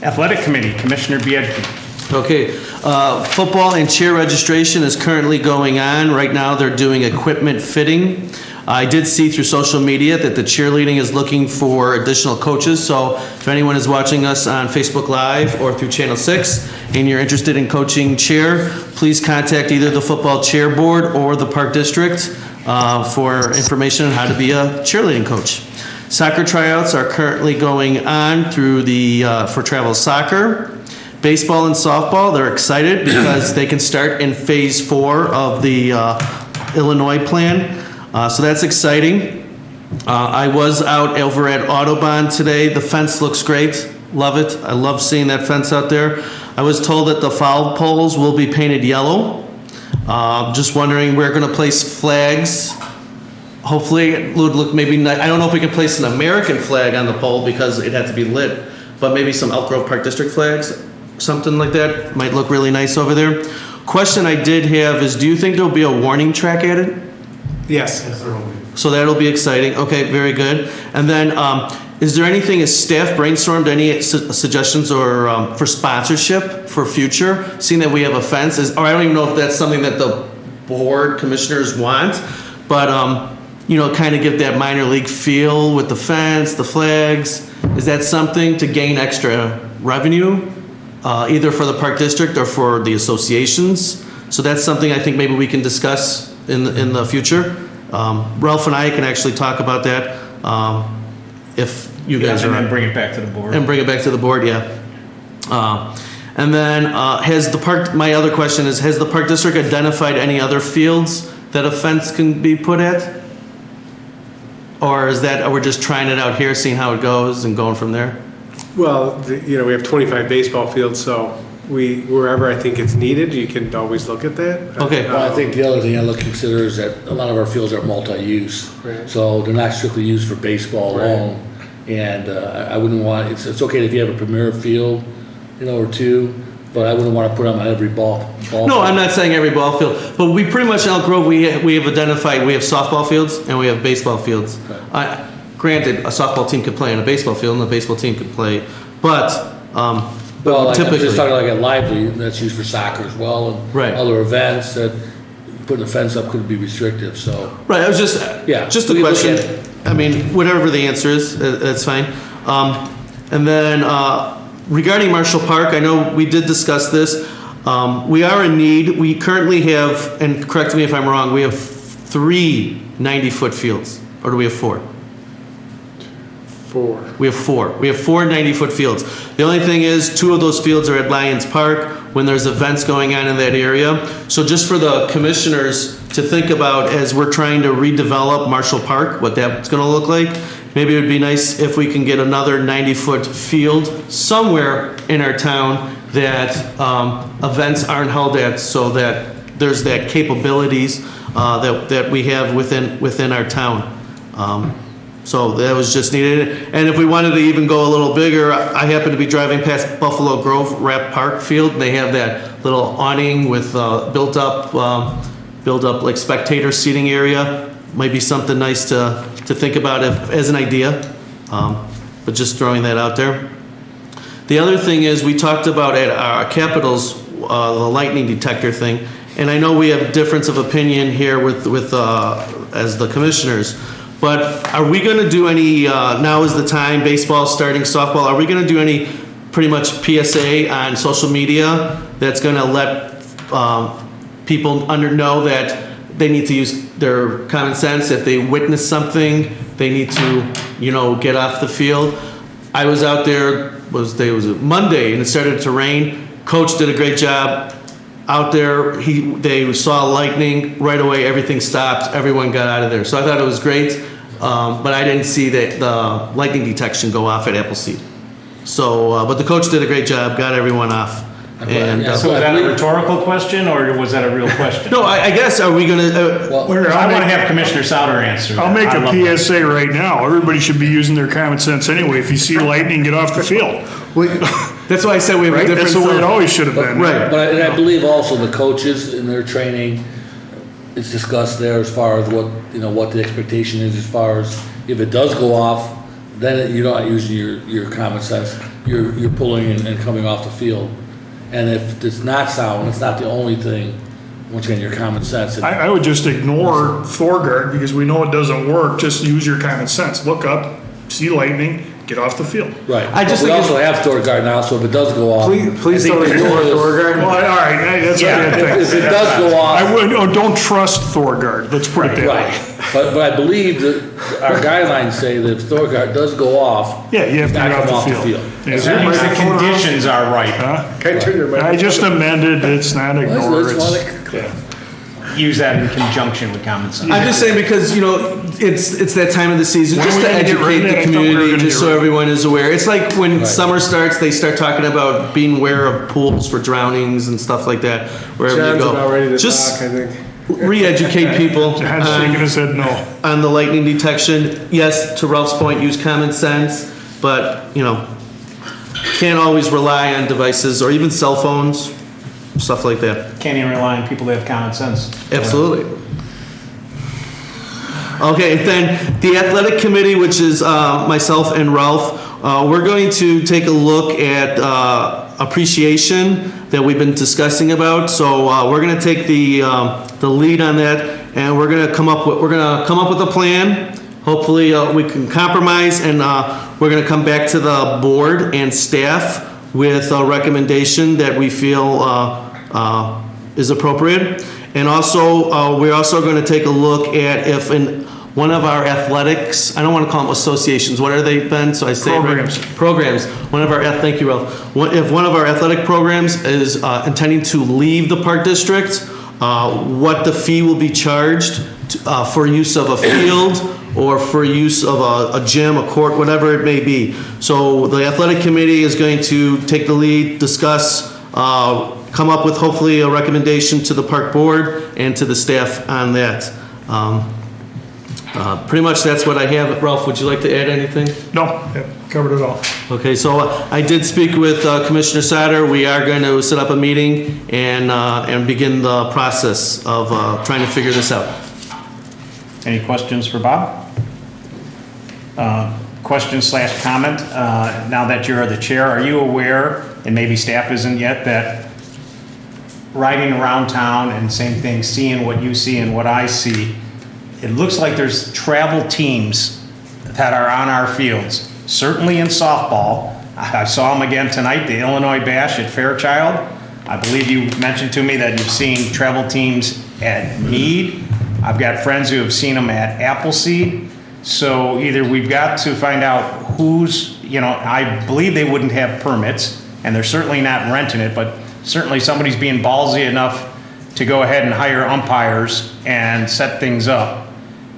Athletic Committee, Commissioner Biedke. Okay, football and cheer registration is currently going on. Right now, they're doing equipment fitting. I did see through social media that the cheerleading is looking for additional coaches, so if anyone is watching us on Facebook Live or through Channel 6 and you're interested in coaching cheer, please contact either the football chair board or the Park District for information on how to be a cheerleading coach. Soccer tryouts are currently going on through the for travel soccer. Baseball and softball, they're excited because they can start in phase 4 of the Illinois plan. So that's exciting. I was out over at Autobahn today. The fence looks great. Love it. I love seeing that fence out there. I was told that the foul poles will be painted yellow. Just wondering, we're going to place flags. Hopefully it would look maybe nice. I don't know if we can place an American flag on the pole because it had to be lit, but maybe some Elk Grove Park District flags, something like that might look really nice over there. Question I did have is, do you think there'll be a warning track added? Yes. Yes, there will be. So that'll be exciting. Okay, very good. And then, is there anything, has staff brainstormed any suggestions or for sponsorship for future? Seeing that we have a fence, or I don't even know if that's something that the board commissioners want, but kind of give that minor league feel with the fence, the flags. Is that something to gain extra revenue, either for the Park District or for the associations? So that's something I think maybe we can discuss in the future. Ralph and I can actually talk about that if you guys are. And then bring it back to the board. And bring it back to the board, yeah. And then my other question is, has the Park District identified any other fields that a fence can be put at? Or is that, we're just trying it out here, seeing how it goes and going from there? Well, we have 25 baseball fields, so wherever I think it's needed, you can always look at that. Okay. Well, I think the other thing I look to consider is that a lot of our fields are multi-use. Right. So they're not strictly used for baseball alone. And I wouldn't want, it's okay if you have a premier field, or two, but I wouldn't want to put them on every ball. No, I'm not saying every ball field, but we pretty much in Elk Grove, we have identified, we have softball fields and we have baseball fields. Okay. Granted, a softball team could play in a baseball field and a baseball team could play, but Well, like, I'm typically. just talking like at Lively, that's used for soccer as well, and Right. other events that putting a fence up could be restrictive, so. Right, I was just Yeah, just we a can look question. at it. I mean, whatever the answer is, that's fine. And then regarding Marshall Park, I know we did discuss this. We are in need. We currently have, and correct me if I'm wrong, we have 3 90-foot fields, or do we have 4? 4. We have 4. We have 4 90-foot fields. The only thing is, 2 of those fields are at Lions Park when there's events going on in that area. So just for the commissioners to think about as we're trying to redevelop Marshall Park, what that's going to look like, maybe it would be nice if we can get another 90-foot field somewhere in our town that events aren't held at, so that there's that capabilities that we have within our town. So that was just needed. And if we wanted to even go a little bigger, I happen to be driving past Buffalo Grove Rap Park Field, and they have that little awning with built up like spectator seating area. Might be something nice to think about as an idea, but just throwing that out there. The other thing is, we talked about at our Capitals, the lightning detector thing, and I know we have difference of opinion here with as the commissioners. But are we going to do any, now is the time, baseball starting, softball, are we going to do any pretty much PSA on social media that's going to let people know that they need to use their common sense? If they witness something, they need to, get off the field. I was out there, was it Monday, and it started to rain. Coach did a great job. Out there, they saw lightning right away. Everything stopped. Everyone got out of there. So I thought it was great, but I didn't see the lightning detection go off at Appleseed. So, but the coach did a great job. Got everyone off. And Yeah, So is that a rhetorical question, or was that a real question? no, I guess are we gonna? Well, I want to have Commissioner Sauter answer. I'll make I love a that. PSA right now. Everybody should be using their common sense anyway. If you see lightning, get off the field. That's why I said we have a Right? different. That's the way it always should have been. Right. But I believe also the coaches in their training, it's discussed there as far as what the expectation is as far as if it does go off, then you're not using your common sense. You're pulling and coming off the field. And if it's not sound, it's not the only thing, once again, your common sense. I would just ignore Thorgard because we know it doesn't work. Just use your common sense. Look up, see lightning, get off the field. Right. I just But we think also have Thorgard now, so if it does go off. Please I think don't the ignore rule is- Thorgard. Well, all right, that's a Yeah, bad thing. if it does go off. I would, don't trust Thorgard. Let's put it that way. Right, but I believe that our guidelines say that if Thorgard does go off. Yeah, you have to not get come off the field. Yeah. As long as the conditions are right. Huh? Can I turn your I just amended, it's not ignore, Let's it's, wanna- Use that in conjunction with common sense. I'm just saying because, you know, it's that time of the season, When just are to we gonna get rid educate of that? the I thought we were community, gonna just get so rid of it. everyone is aware. It's like when Right. summer starts, they start talking about being aware of pools for drownings and stuff like that, wherever you John's go. about ready to Just talk, I think. re-educate people John's shaking his head no. on the lightning detection. Yes, to Ralph's point, use common sense, but, you know, can't always rely on devices or even cell phones, stuff like that. Can't even rely on people that have common sense. Absolutely. Okay, then the athletic committee, which is myself and Ralph, we're going to take a look at appreciation that we've been discussing about. So we're going to take the lead on that, and we're going to come up with a plan. Hopefully, we can compromise, and we're going to come back to the board and staff with a recommendation that we feel is appropriate. And also, we're also going to take a look at if in one of our athletics, I don't want to call them associations, what are they, Ben? So I say Programs. Programs. One of our, thank you, Ralph. If one of our athletic programs is intending to leave the park district, what the fee will be charged for use of a field or for use of a gym, a court, whatever it may be. So the athletic committee is going to take the lead, discuss, come up with hopefully a recommendation to the park board and to the staff on that. Pretty much that's what I have. Ralph, would you like to add anything? No, yep, covered it all. Okay, so I did speak with Commissioner Sauter. We are going to set up a meeting and begin the process of trying to figure this out. Any questions for Bob? Question/comment, now that you're the chair, are you aware, and maybe staff isn't yet, that riding around town and same thing, seeing what you see and what I see, it looks like there's travel teams that are on our fields, certainly in softball. I saw them again tonight, the Illinois Bash at Fairchild. I believe you mentioned to me that you've seen travel teams at Meade. I've got friends who have seen them at Appleseed. So either we've got to find out who's, I believe they wouldn't have permits, and they're certainly not renting it, but certainly somebody's being ballsy enough to go ahead and hire umpires and set things up.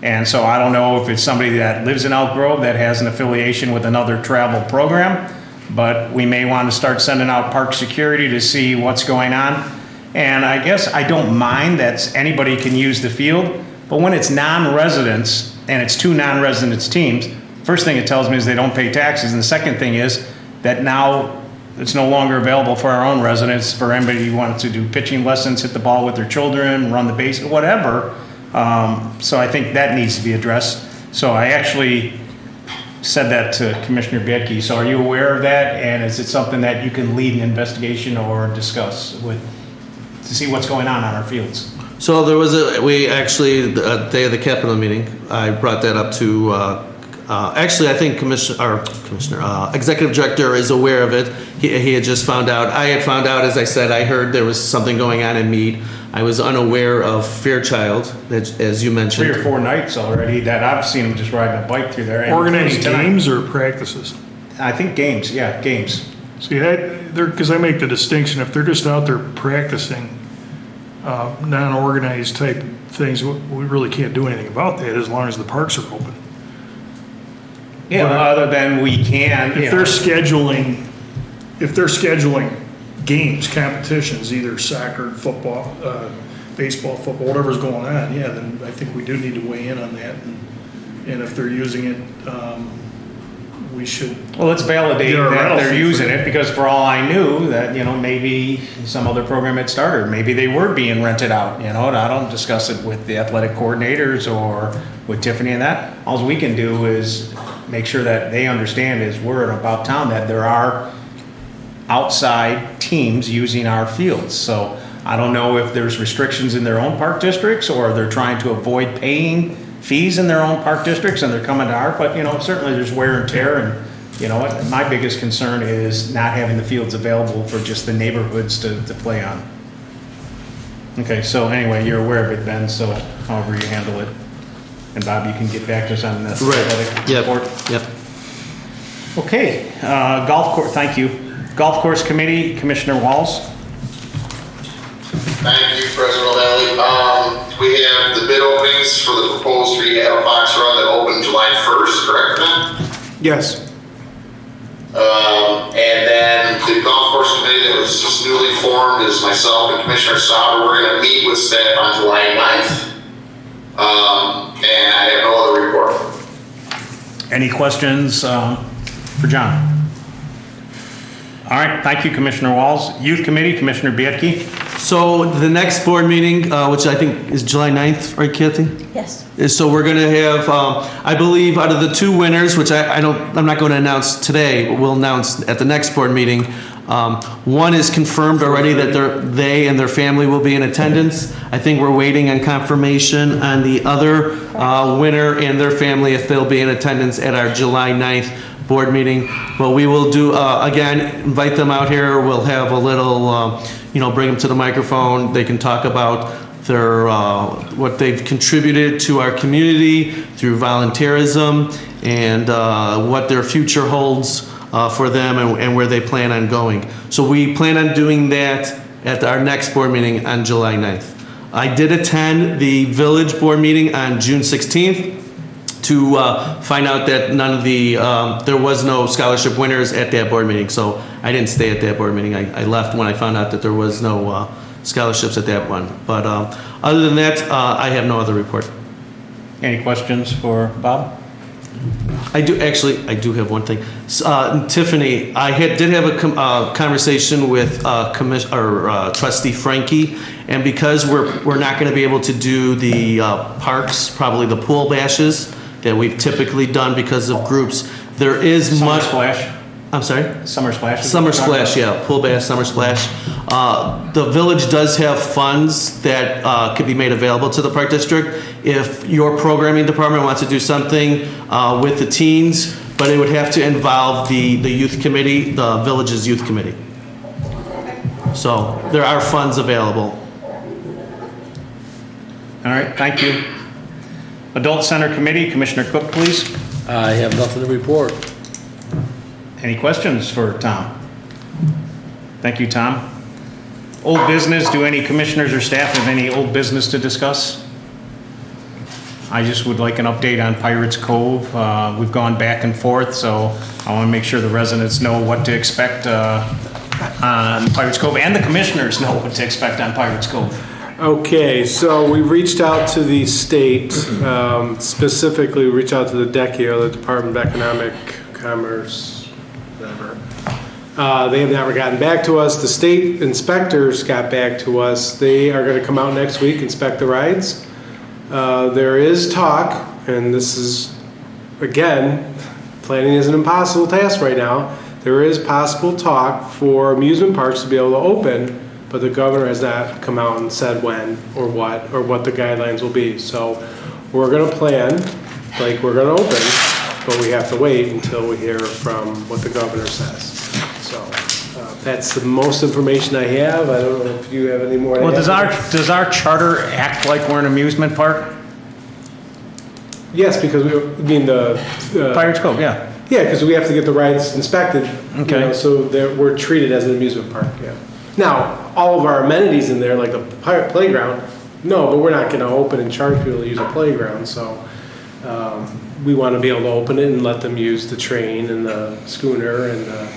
And so I don't know if it's somebody that lives in Elk Grove that has an affiliation with another travel program, but we may want to start sending out park security to see what's going on. And I guess I don't mind that anybody can use the field, but when it's non-residents and it's two non-residents teams, first thing it tells me is they don't pay taxes, and the second thing is that now it's no longer available for our own residents, for anybody who wants to do pitching lessons, hit the ball with their children, run the base, whatever. So I think that needs to be addressed. So I actually said that to Commissioner Biedke. So are you aware of that? And is it something that you can lead an investigation or discuss with, to see what's going on our fields? So there was the day of the Capitol meeting, I brought that up to, actually, I think Executive Director is aware of it. He had just found out. I had found out, as I said, I heard there was something going on in Meade. I was unaware of Fairchild, as you mentioned. 3 or 4 nights already that I've seen them just riding a bike through there. and Organized tonight. games or practices? I think games, yeah, games. See, because I make the distinction, if they're just out there practicing non-organized type things, we really can't do anything about that as long as the parks are open. Yeah, other than we can, If they're scheduling games, competitions, either soccer, football, baseball, football, whatever's going on, yeah, then I think we do need to weigh in on that. And if they're using it, we should. Well, let's validate Get our that rental they're fee using for it, because for all I knew, that, maybe some other program had started, maybe they were being rented out, and I don't discuss it with the athletic coordinators or with Tiffany and that. All we can do is make sure that they understand is we're in about town, that there are outside teams using our fields. So I don't know if there's restrictions in their own park districts, or they're trying to avoid paying fees in their own park districts and they're coming to our, but certainly there's wear and tear, and my biggest concern is not having the fields available for just the neighborhoods to play on. Okay, so anyway, you're aware of it, Ben, so however you handle it. And Bob, you can get back to us on this. Right, yep, report. yep. Okay, golf course, thank you. Golf course committee, Commissioner Walls. Thank you, President O'Malley. We have the bid openings for the proposed rehab of Fox Run that opened July 1st, correct, Ben? Yes. And then the golf course committee that was just newly formed is myself and Commissioner Sauber. We're going to meet with staff on July 9th. And I have no other report. Any questions for John? All right, thank you, Commissioner Walls. Youth Committee, Commissioner Biedke. So the next board meeting, which I think is July 9th, right, Kathy? Yes. So we're going to have, I believe, out of the two winners, which I'm not going to announce today, but we'll announce at the next board meeting. One is confirmed already that they and their family will be in attendance. I think we're waiting on confirmation on the other winner and their family if they'll be in attendance at our July 9th board meeting. But we will do, again, invite them out here. We'll have a little, bring them to the microphone. They can talk about their what they've contributed to our community through volunteerism and what their future holds for them and where they plan on going. So we plan on doing that at our next board meeting on July 9th. I did attend the village board meeting on June 16th to find out that none of the, there was no scholarship winners at that board meeting. So I didn't stay at that board meeting. I left when I found out that there was no scholarships at that one. But other than that, I have no other report. Any questions for Bob? I do have one thing. Tiffany, I did have a conversation with Trustee Frankie, and because we're not going to be able to do the parks, probably the pool bashes that we've typically done because of groups, there is Summer Splash. I'm sorry? Summer Splash. Summer Splash, yeah, pool bash, Summer Splash. The village does have funds that could be made available to the park district if your programming department wants to do something with the teens, but it would have to involve the youth committee, the village's youth committee. So there are funds available. All right, thank you. Adult Center Committee, Commissioner Cook, please. I have nothing to report. Any questions for Tom? Thank you, Tom. Old business, do any commissioners or staff have any old business to discuss? I just would like an update on Pirates Cove. We've gone back and forth, so I want to make sure the residents know what to expect on Pirates Cove, and the commissioners know what to expect on Pirates Cove. Okay, so we reached out to the state, specifically we reached out to the DECI, the Department of Economic Commerce, whatever. They have never gotten back to us. The state inspectors got back to us. They are going to come out next week, inspect the rides. There is talk, and this is, again, planning is an impossible task right now. There is possible talk for amusement parks to be able to open, but the governor has not come out and said when or what the guidelines will be. So we're going to plan like we're going to open, but we have to wait until we hear from what the governor says. So that's the most information I have. I don't know if you have any more. Well, does our charter act like we're an amusement park? Yes, because the Pirates Cove, yeah. Yeah, because we have to get the rides inspected. Okay. So we're treated as an amusement park. Yeah. Now, all of our amenities in there, like the pirate playground, no, but we're not going to open and charge people to use a playground. So we want to be able to open it and let them use the train and the schooner and the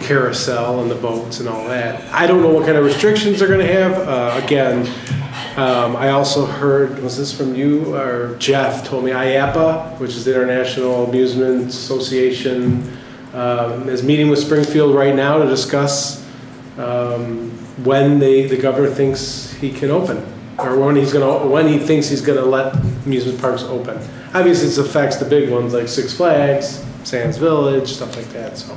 carousel and the boats and all that. I don't know what kind of restrictions they're going to have. Again, I also heard, was this from you or Jeff told me IAPA, which is the International Amusement Association, is meeting with Springfield right now to discuss when the governor thinks he can open, or when he thinks he's going to let amusement parks open. Obviously, it affects the big ones like Six Flags, Sands Village, stuff like that. So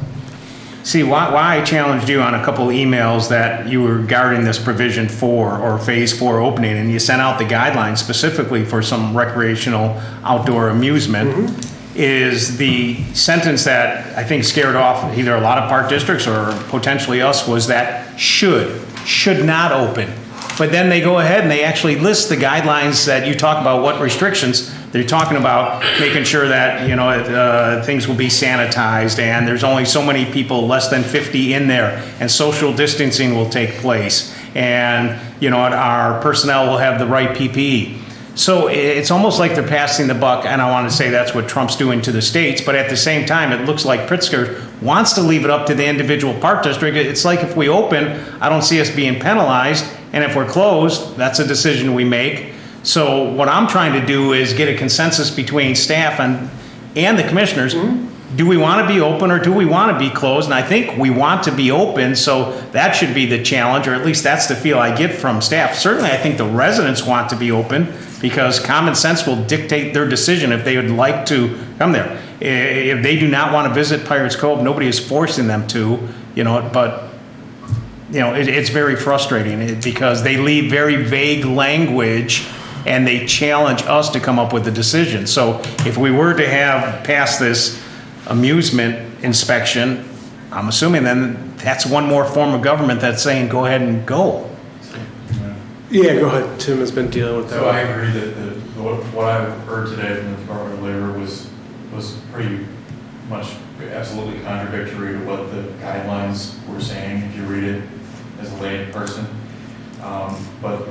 See, why I challenged you on a couple of emails that you were regarding this provision 4 or phase 4 opening, and you sent out the guidelines specifically for some recreational outdoor amusement, is the sentence that I think scared off either a lot of park districts or potentially us, was that should not open. But then they go ahead and they actually list the guidelines that you talk about, what restrictions. They're talking about making sure that, things will be sanitized, and there's only so many people, less than 50 in there, and social distancing will take place. And, our personnel will have the right PPE. So it's almost like they're passing the buck, and I want to say that's what Trump's doing to the states, but at the same time, it looks like Pritzker wants to leave it up to the individual park district. It's like if we open, I don't see us being penalized, and if we're closed, that's a decision we make. So what I'm trying to do is get a consensus between staff and the commissioners. Do we want to be open or do we want to be closed? And I think we want to be open, so that should be the challenge, or at least that's the feel I get from staff. Certainly, I think the residents want to be open because common sense will dictate their decision if they would like to come there. If they do not want to visit Pirates Cove, nobody is forcing them to, but it's very frustrating because they leave very vague language and they challenge us to come up with a decision. So if we were to have passed this amusement inspection, I'm assuming then that's one more form of government that's saying go ahead and go. Yeah, go ahead. Tim has been dealing with that. So I agree that what I've heard today from the Department of Labor was pretty much absolutely contradictory to what the guidelines were saying, if you read it as a lay person. But,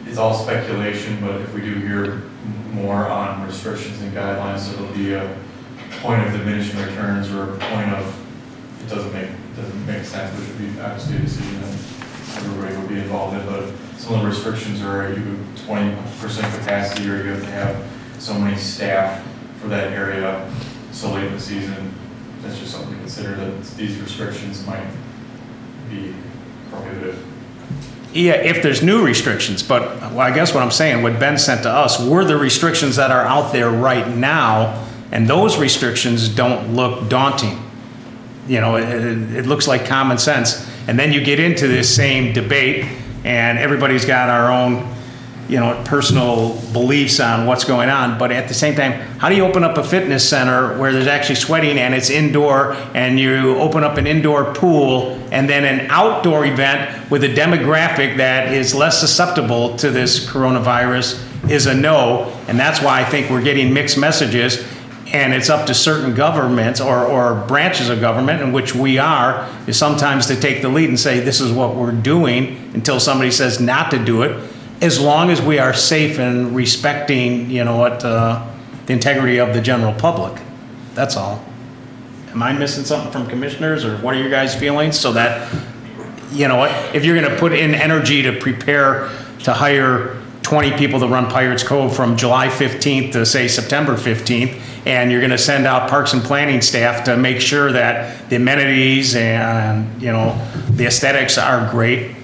it's all speculation, but if we do hear more on restrictions and guidelines, there'll be a point of diminishing returns or a point of it doesn't make sense, which would be obviously a decision that everybody will be involved in. But some of the restrictions are you have 20% capacity, or you have to have so many staff for that area so late in the season. That's just something to consider, that these restrictions might be prohibitive. Yeah, if there's new restrictions, but I guess what I'm saying, what Ben sent to us, were the restrictions that are out there right now, and those restrictions don't look daunting. It looks like common sense. And then you get into this same debate, and everybody's got our own, personal beliefs on what's going on. But at the same time, how do you open up a fitness center where there's actually sweating and it's indoor, and you open up an indoor pool and then an outdoor event with a demographic that is less susceptible to this coronavirus is a no. And that's why I think we're getting mixed messages. And it's up to certain governments or branches of government, in which we are, is sometimes to take the lead and say, this is what we're doing, until somebody says not to do it, as long as we are safe and respecting, the integrity of the general public. That's all. Am I missing something from commissioners, or what are your guys' feelings? So that, if you're going to put in energy to prepare to hire 20 people to run Pirates Cove from July 15th to, say, September 15th, and you're going to send out parks and planning staff to make sure that the amenities and, the aesthetics are great,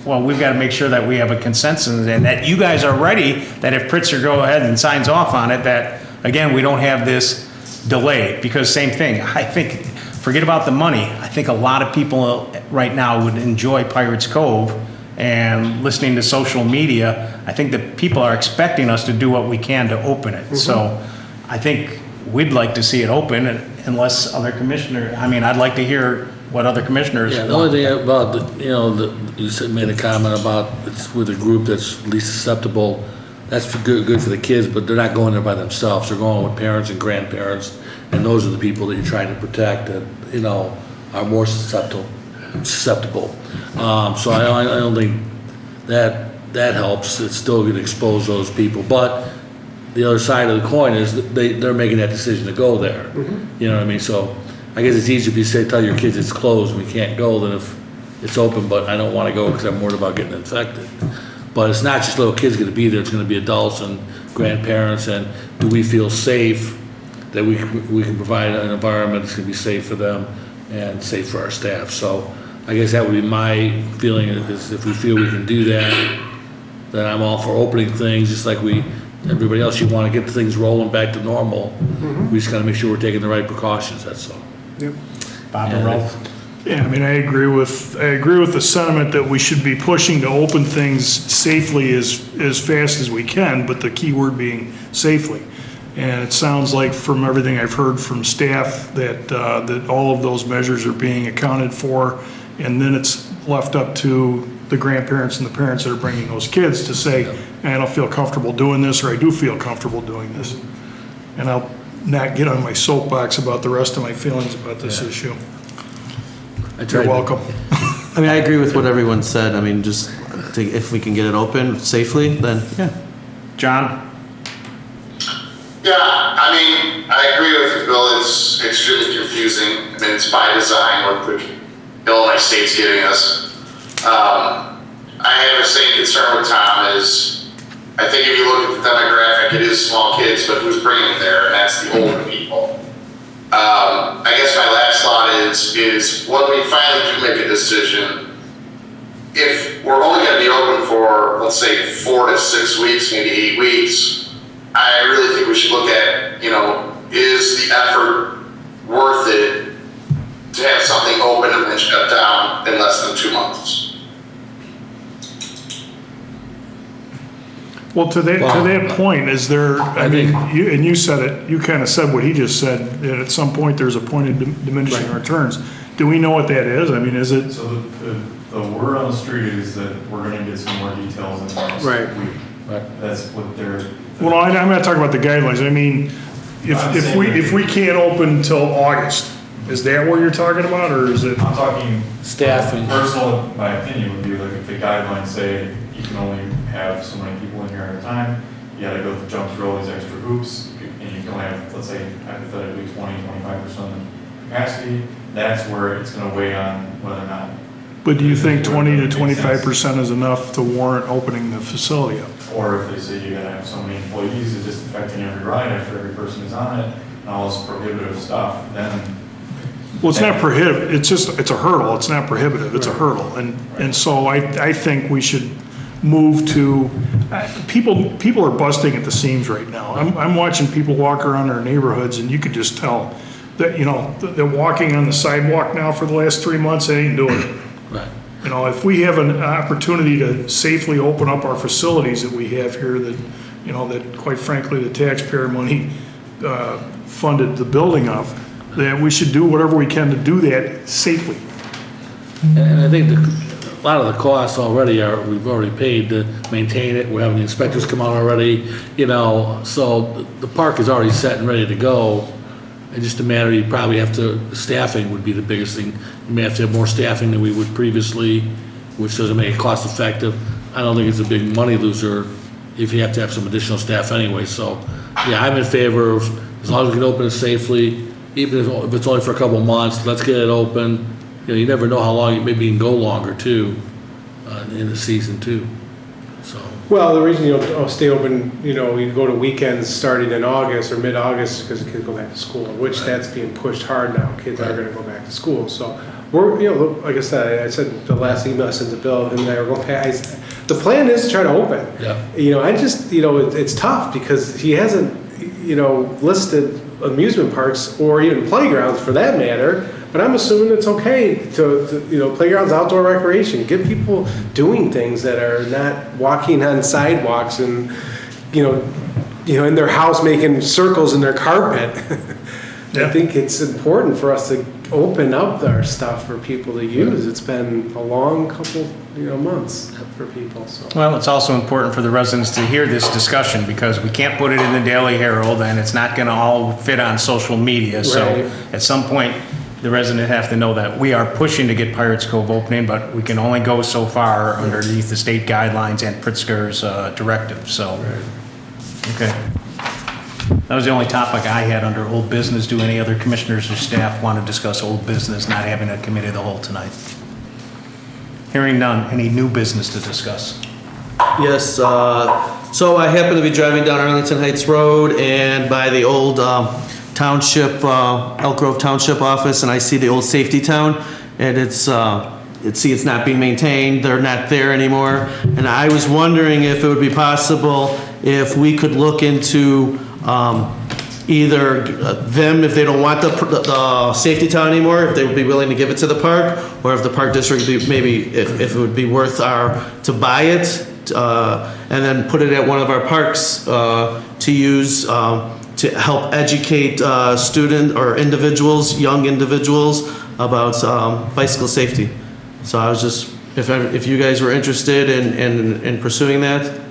well, we've got to make sure that we have a consensus and that you guys are ready, that if Pritzker go ahead and signs off on it, that, again, we don't have this delay. Because same thing, I think, forget about the money. I think a lot of people right now would enjoy Pirates Cove, and listening to social media, I think that people are expecting us to do what we can to open it. So I think we'd like to see it open, unless other I'd like to hear what other commissioners Yeah, the want. only thing about, you made a comment about it's with a group that's least susceptible. That's good for the kids, but they're not going there by themselves. They're going with parents and grandparents, and those are the people that you're trying to protect that, are more susceptible. So I don't think that helps. It's still going to expose those people. But the other side of the coin is that they're making that decision to go there. You know what I mean? So I guess it's easier if you tell your kids it's closed, we can't go, than if it's open, but I don't want to go because I'm worried about getting infected. But it's not just little kids going to be there. It's going to be adults and grandparents. And do we feel safe that we can provide an environment that's going to be safe for them and safe for our staff? So I guess that would be my feeling, is if we feel we can do that, then I'm all for opening things, just like everybody else. You want to get things rolling back to normal. We just got to make sure we're taking the right precautions, that's all. Bob or Ralph? Yeah, I mean, I agree with the sentiment that we should be pushing to open things safely as fast as we can, but the key word being safely. And it sounds like from everything I've heard from staff that all of those measures are being accounted for, and then it's left up to the grandparents and the parents that are bringing those kids to say, I don't feel comfortable doing this, or I do feel comfortable doing this. And I'll not get on my soapbox about the rest of my feelings about this issue. You're welcome. I mean, I agree with what everyone said. I mean, just if we can get it open safely, then. Yeah. John? Yeah, I mean, I agree with you, Bill. It's extremely confusing. I mean, it's by design what the Illinois State's giving us. I have the same concern with Tom is, I think if you look at the demographic, it is small kids, but who's bringing them there, and that's the older people. I guess my last thought is when we finally do make a decision, if we're only going to be open for, let's say, 4 to 6 weeks, maybe 8 weeks, I really think we should look at, is the effort worth it to have something open and then shut down in less than 2 months? Well, to that point, is there, you said it, you kind of said what he just said, that at some point there's a point of diminishing returns. Do we know what that is? I mean, is it? So the word on the street is that we're gonna get some more details in the next week. Right. That's what they're. Well, I'm not talking about the guidelines. I mean, if we can't open until August, is that what you're talking about, or is it? I'm talking. Staffing. Personal, my opinion would be like if the guidelines say you can only have so many people in here at a time, you gotta go jump through all these extra hoops, and you can only have, let's say, hypothetically 20-25% of the capacity, that's where it's gonna weigh on whether or not. But do you think 20 to 25% is enough to warrant opening the facility up? Or if they say you gotta have so many employees, it's just affecting every ride after every person is on it, and all this prohibitive stuff, then. Well, it's not prohibitive, it's a hurdle, it's not prohibitive, it's a hurdle. And so I think we should move to, people are busting at the seams right now. I'm watching people walk around our neighborhoods, and you could just tell that, they're walking on the sidewalk now for the last 3 months, they ain't doing it. Right. If we have an opportunity to safely open up our facilities that we have here that, that quite frankly, the taxpayer money funded the building of, that we should do whatever we can to do that safely. And I think a lot of the costs already we've already paid to maintain it. We're having the inspectors come out already, so the park is already set and ready to go. And just a matter, you probably have to, staffing would be the biggest thing. You may have to have more staffing than we would previously, which doesn't make it cost effective. I don't think it's a big money loser if you have to have some additional staff anyway. So, yeah, I'm in favor of, as long as we can open it safely, even if it's only for a couple of months, let's get it open. You never know how long, maybe you can go longer too, in the season too, so. Well, the reason you don't stay open, you go to weekends starting in August or mid-August because the kids go back to school, which that's being pushed hard now. Kids are going to go back to school. So we're, like I said the last email I sent to Bill, and I were going back. The plan is to try to open. Yeah. I just, it's tough because he hasn't, listed amusement parks or even playgrounds for that matter. But I'm assuming it's okay to playgrounds, outdoor recreation, get people doing things that are not walking on sidewalks and, in their house making circles in their carpet. I think it's important for us to open up our stuff for people to use. It's been a long couple, months for people. So. Well, it's also important for the residents to hear this discussion because we can't put it in the Daily Herald and it's not going to all fit on social media. So at some point, the resident have to know that we are pushing to get Pirates Cove opening, but we can only go so far underneath the state guidelines and Pritzker's directive. So, okay. That was the only topic I had under old business. Do any other commissioners or staff want to discuss old business, not having a committee of the whole tonight? Hearing none. Any new business to discuss? Yes, so I happen to be driving down Arlington Heights Road and by the old township, Elk Grove Township office, and I see the old Safety Town, and it's not being maintained. They're not there anymore. And I was wondering if it would be possible if we could look into either them, if they don't want the safety tower anymore, if they would be willing to give it to the park, or if the park district would be, maybe if it would be worth to buy it, and then put it at one of our parks to use to help educate student or individuals, young individuals, about bicycle safety. So I was just, if you guys were interested in pursuing that.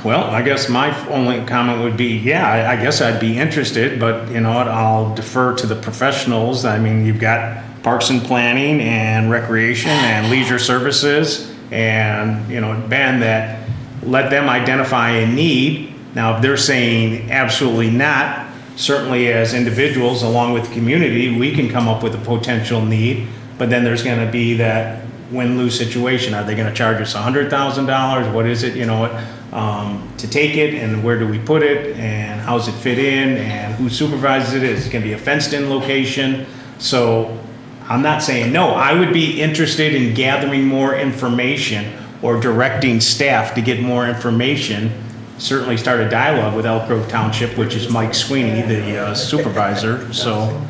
Well, I guess my only comment would be, yeah, I guess I'd be interested, but you know what, I'll defer to the professionals. I mean, you've got Parks and Planning and Recreation and Leisure Services and, you know, Ben, that let them identify a need. Now, if they're saying absolutely not, certainly as individuals, along with the community, we can come up with a potential need, but then there's gonna be that win-lose situation. Are they gonna charge us $100,000? What is it, you know, to take it, and where do we put it, and how's it fit in, and who supervises it? Is it gonna be a fenced-in location? So I'm not saying no. I would be interested in gathering more information or directing staff to get more information. Certainly start a dialogue with Elk Grove Township, which is Mike Sweeney, the supervisor, so.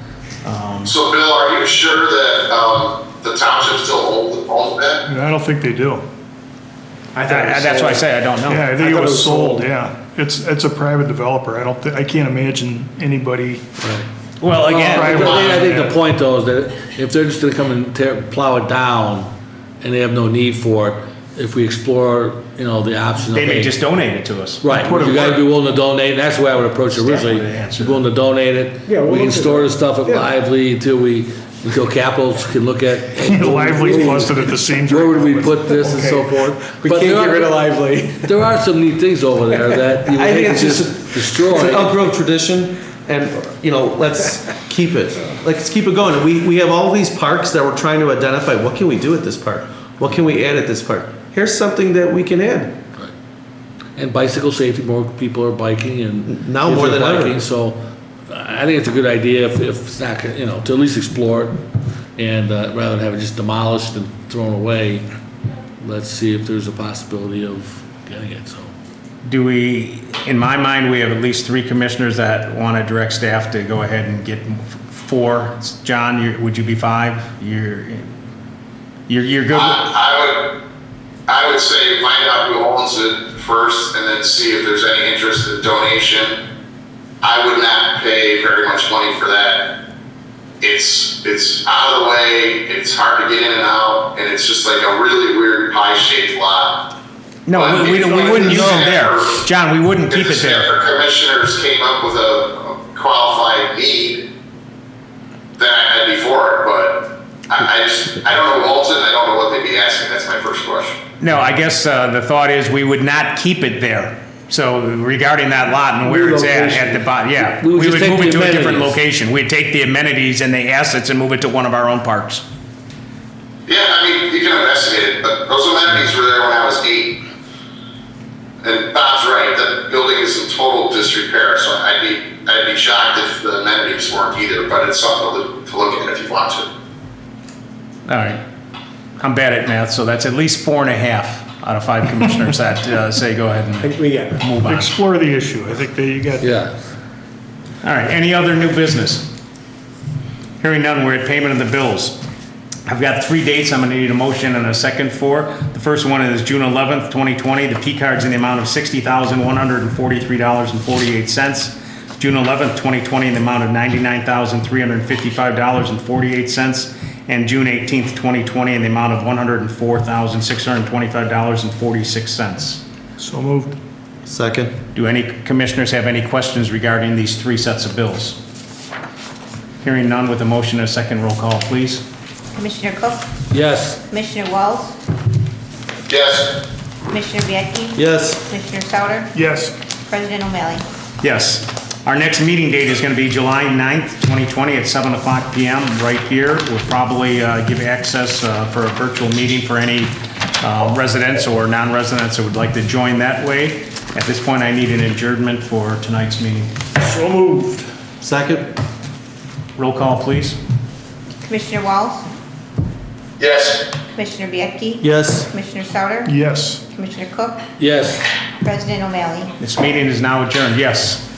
So Bill, are you sure that the township still owns that? I don't think they do. That's why I say I don't know. Yeah, I think it was sold, yeah. It's a private developer. I can't imagine anybody. Well, again, I think the point though is that if they're just gonna come and plow it down and they have no need for it, if we explore, you know, the option of. they may just donate it to us. Right, you gotta be willing to donate, and that's the way I would approach it originally. would answer Be willing to donate it. Yeah, we'll We can look at store that. the stuff at Lively until Capital can look at. Lively's busted at the seams. Where would we put this and so forth? We But can't there get are- rid of Lively. There are some neat things over there that you would I think hate it's to just just destroy. It's an Elk Grove tradition, and you know, let's keep it. Let's keep it going. And we have all these parks that we're trying to identify. What can we do at this park? What can we add at this park? Here's something that we can add. And bicycle safety, more people are biking and. Now kids more are than ever. biking, so I think it's a good idea if it's not, you know, to at least explore it. And rather than have it just demolished and thrown away, let's see if there's a possibility of getting it, so. Do we, in my mind, we have at least 3 commissioners that want to direct staff to go ahead and get 4. John, would you be 5? You're good? I would say find out who owns it first and then see if there's any interest in donation. I would not pay very much money for that. It's out of the way, it's hard to get in and out, and it's just like a really weird pie-shaped lot. No, But we wouldn't use it there. John, we wouldn't keep If it the there. Stafford commissioners came up with a qualified need, then I'd be for it, but I don't know who owns it, and I don't know what they'd be asking, that's my first question. No, I guess the thought is we would not keep it there. So regarding that lot and where it's at the bottom, yeah. We would just take move the it to a different amenities. location. We'd take the amenities and the assets and move it to one of our own parks. Yeah, I mean, you can investigate it, but those amenities were there when I was 8. And Bob's right, the building is in total disrepair, so I'd be shocked if the amenities weren't either, but it's something to look at if you want to. All right. I'm bad at math, so that's at least 4.5 out of 5 commissioners that say go ahead and We got it. move on. Explore the issue. I think that you got. Yeah. All right, any other new business? Hearing none, we're at payment of the bills. I've got 3 dates I'm gonna need a motion and a second for. The first one is June 11th, 2020, the P cards in the amount of $60,143.48. June 11th, 2020, in the amount of $99,355.48. And June 18th, 2020, in the amount of $104,625.46. So moved. Second. Do any commissioners have any questions regarding these 3 sets of bills? Hearing none, with a motion and a second, roll call, please. Commissioner Cook? Yes. Commissioner Wells? Yes, Commissioner Bianchi? Yes. Commissioner Sauter? Yes. President O'Malley? Yes. Our next meeting date is going to be July 9th, 2020 at 7 o'clock p.m. right here. We'll probably give access for a virtual meeting for any residents or non-residents that would like to join that way. At this point, I need an adjournment for tonight's meeting. So moved. Second. Roll call, please. Commissioner Wells? yes. Commissioner Bianchi? Yes. Commissioner Sauter? Yes. Commissioner Cook? Yes. President O'Malley. This meeting is now adjourned. Yes.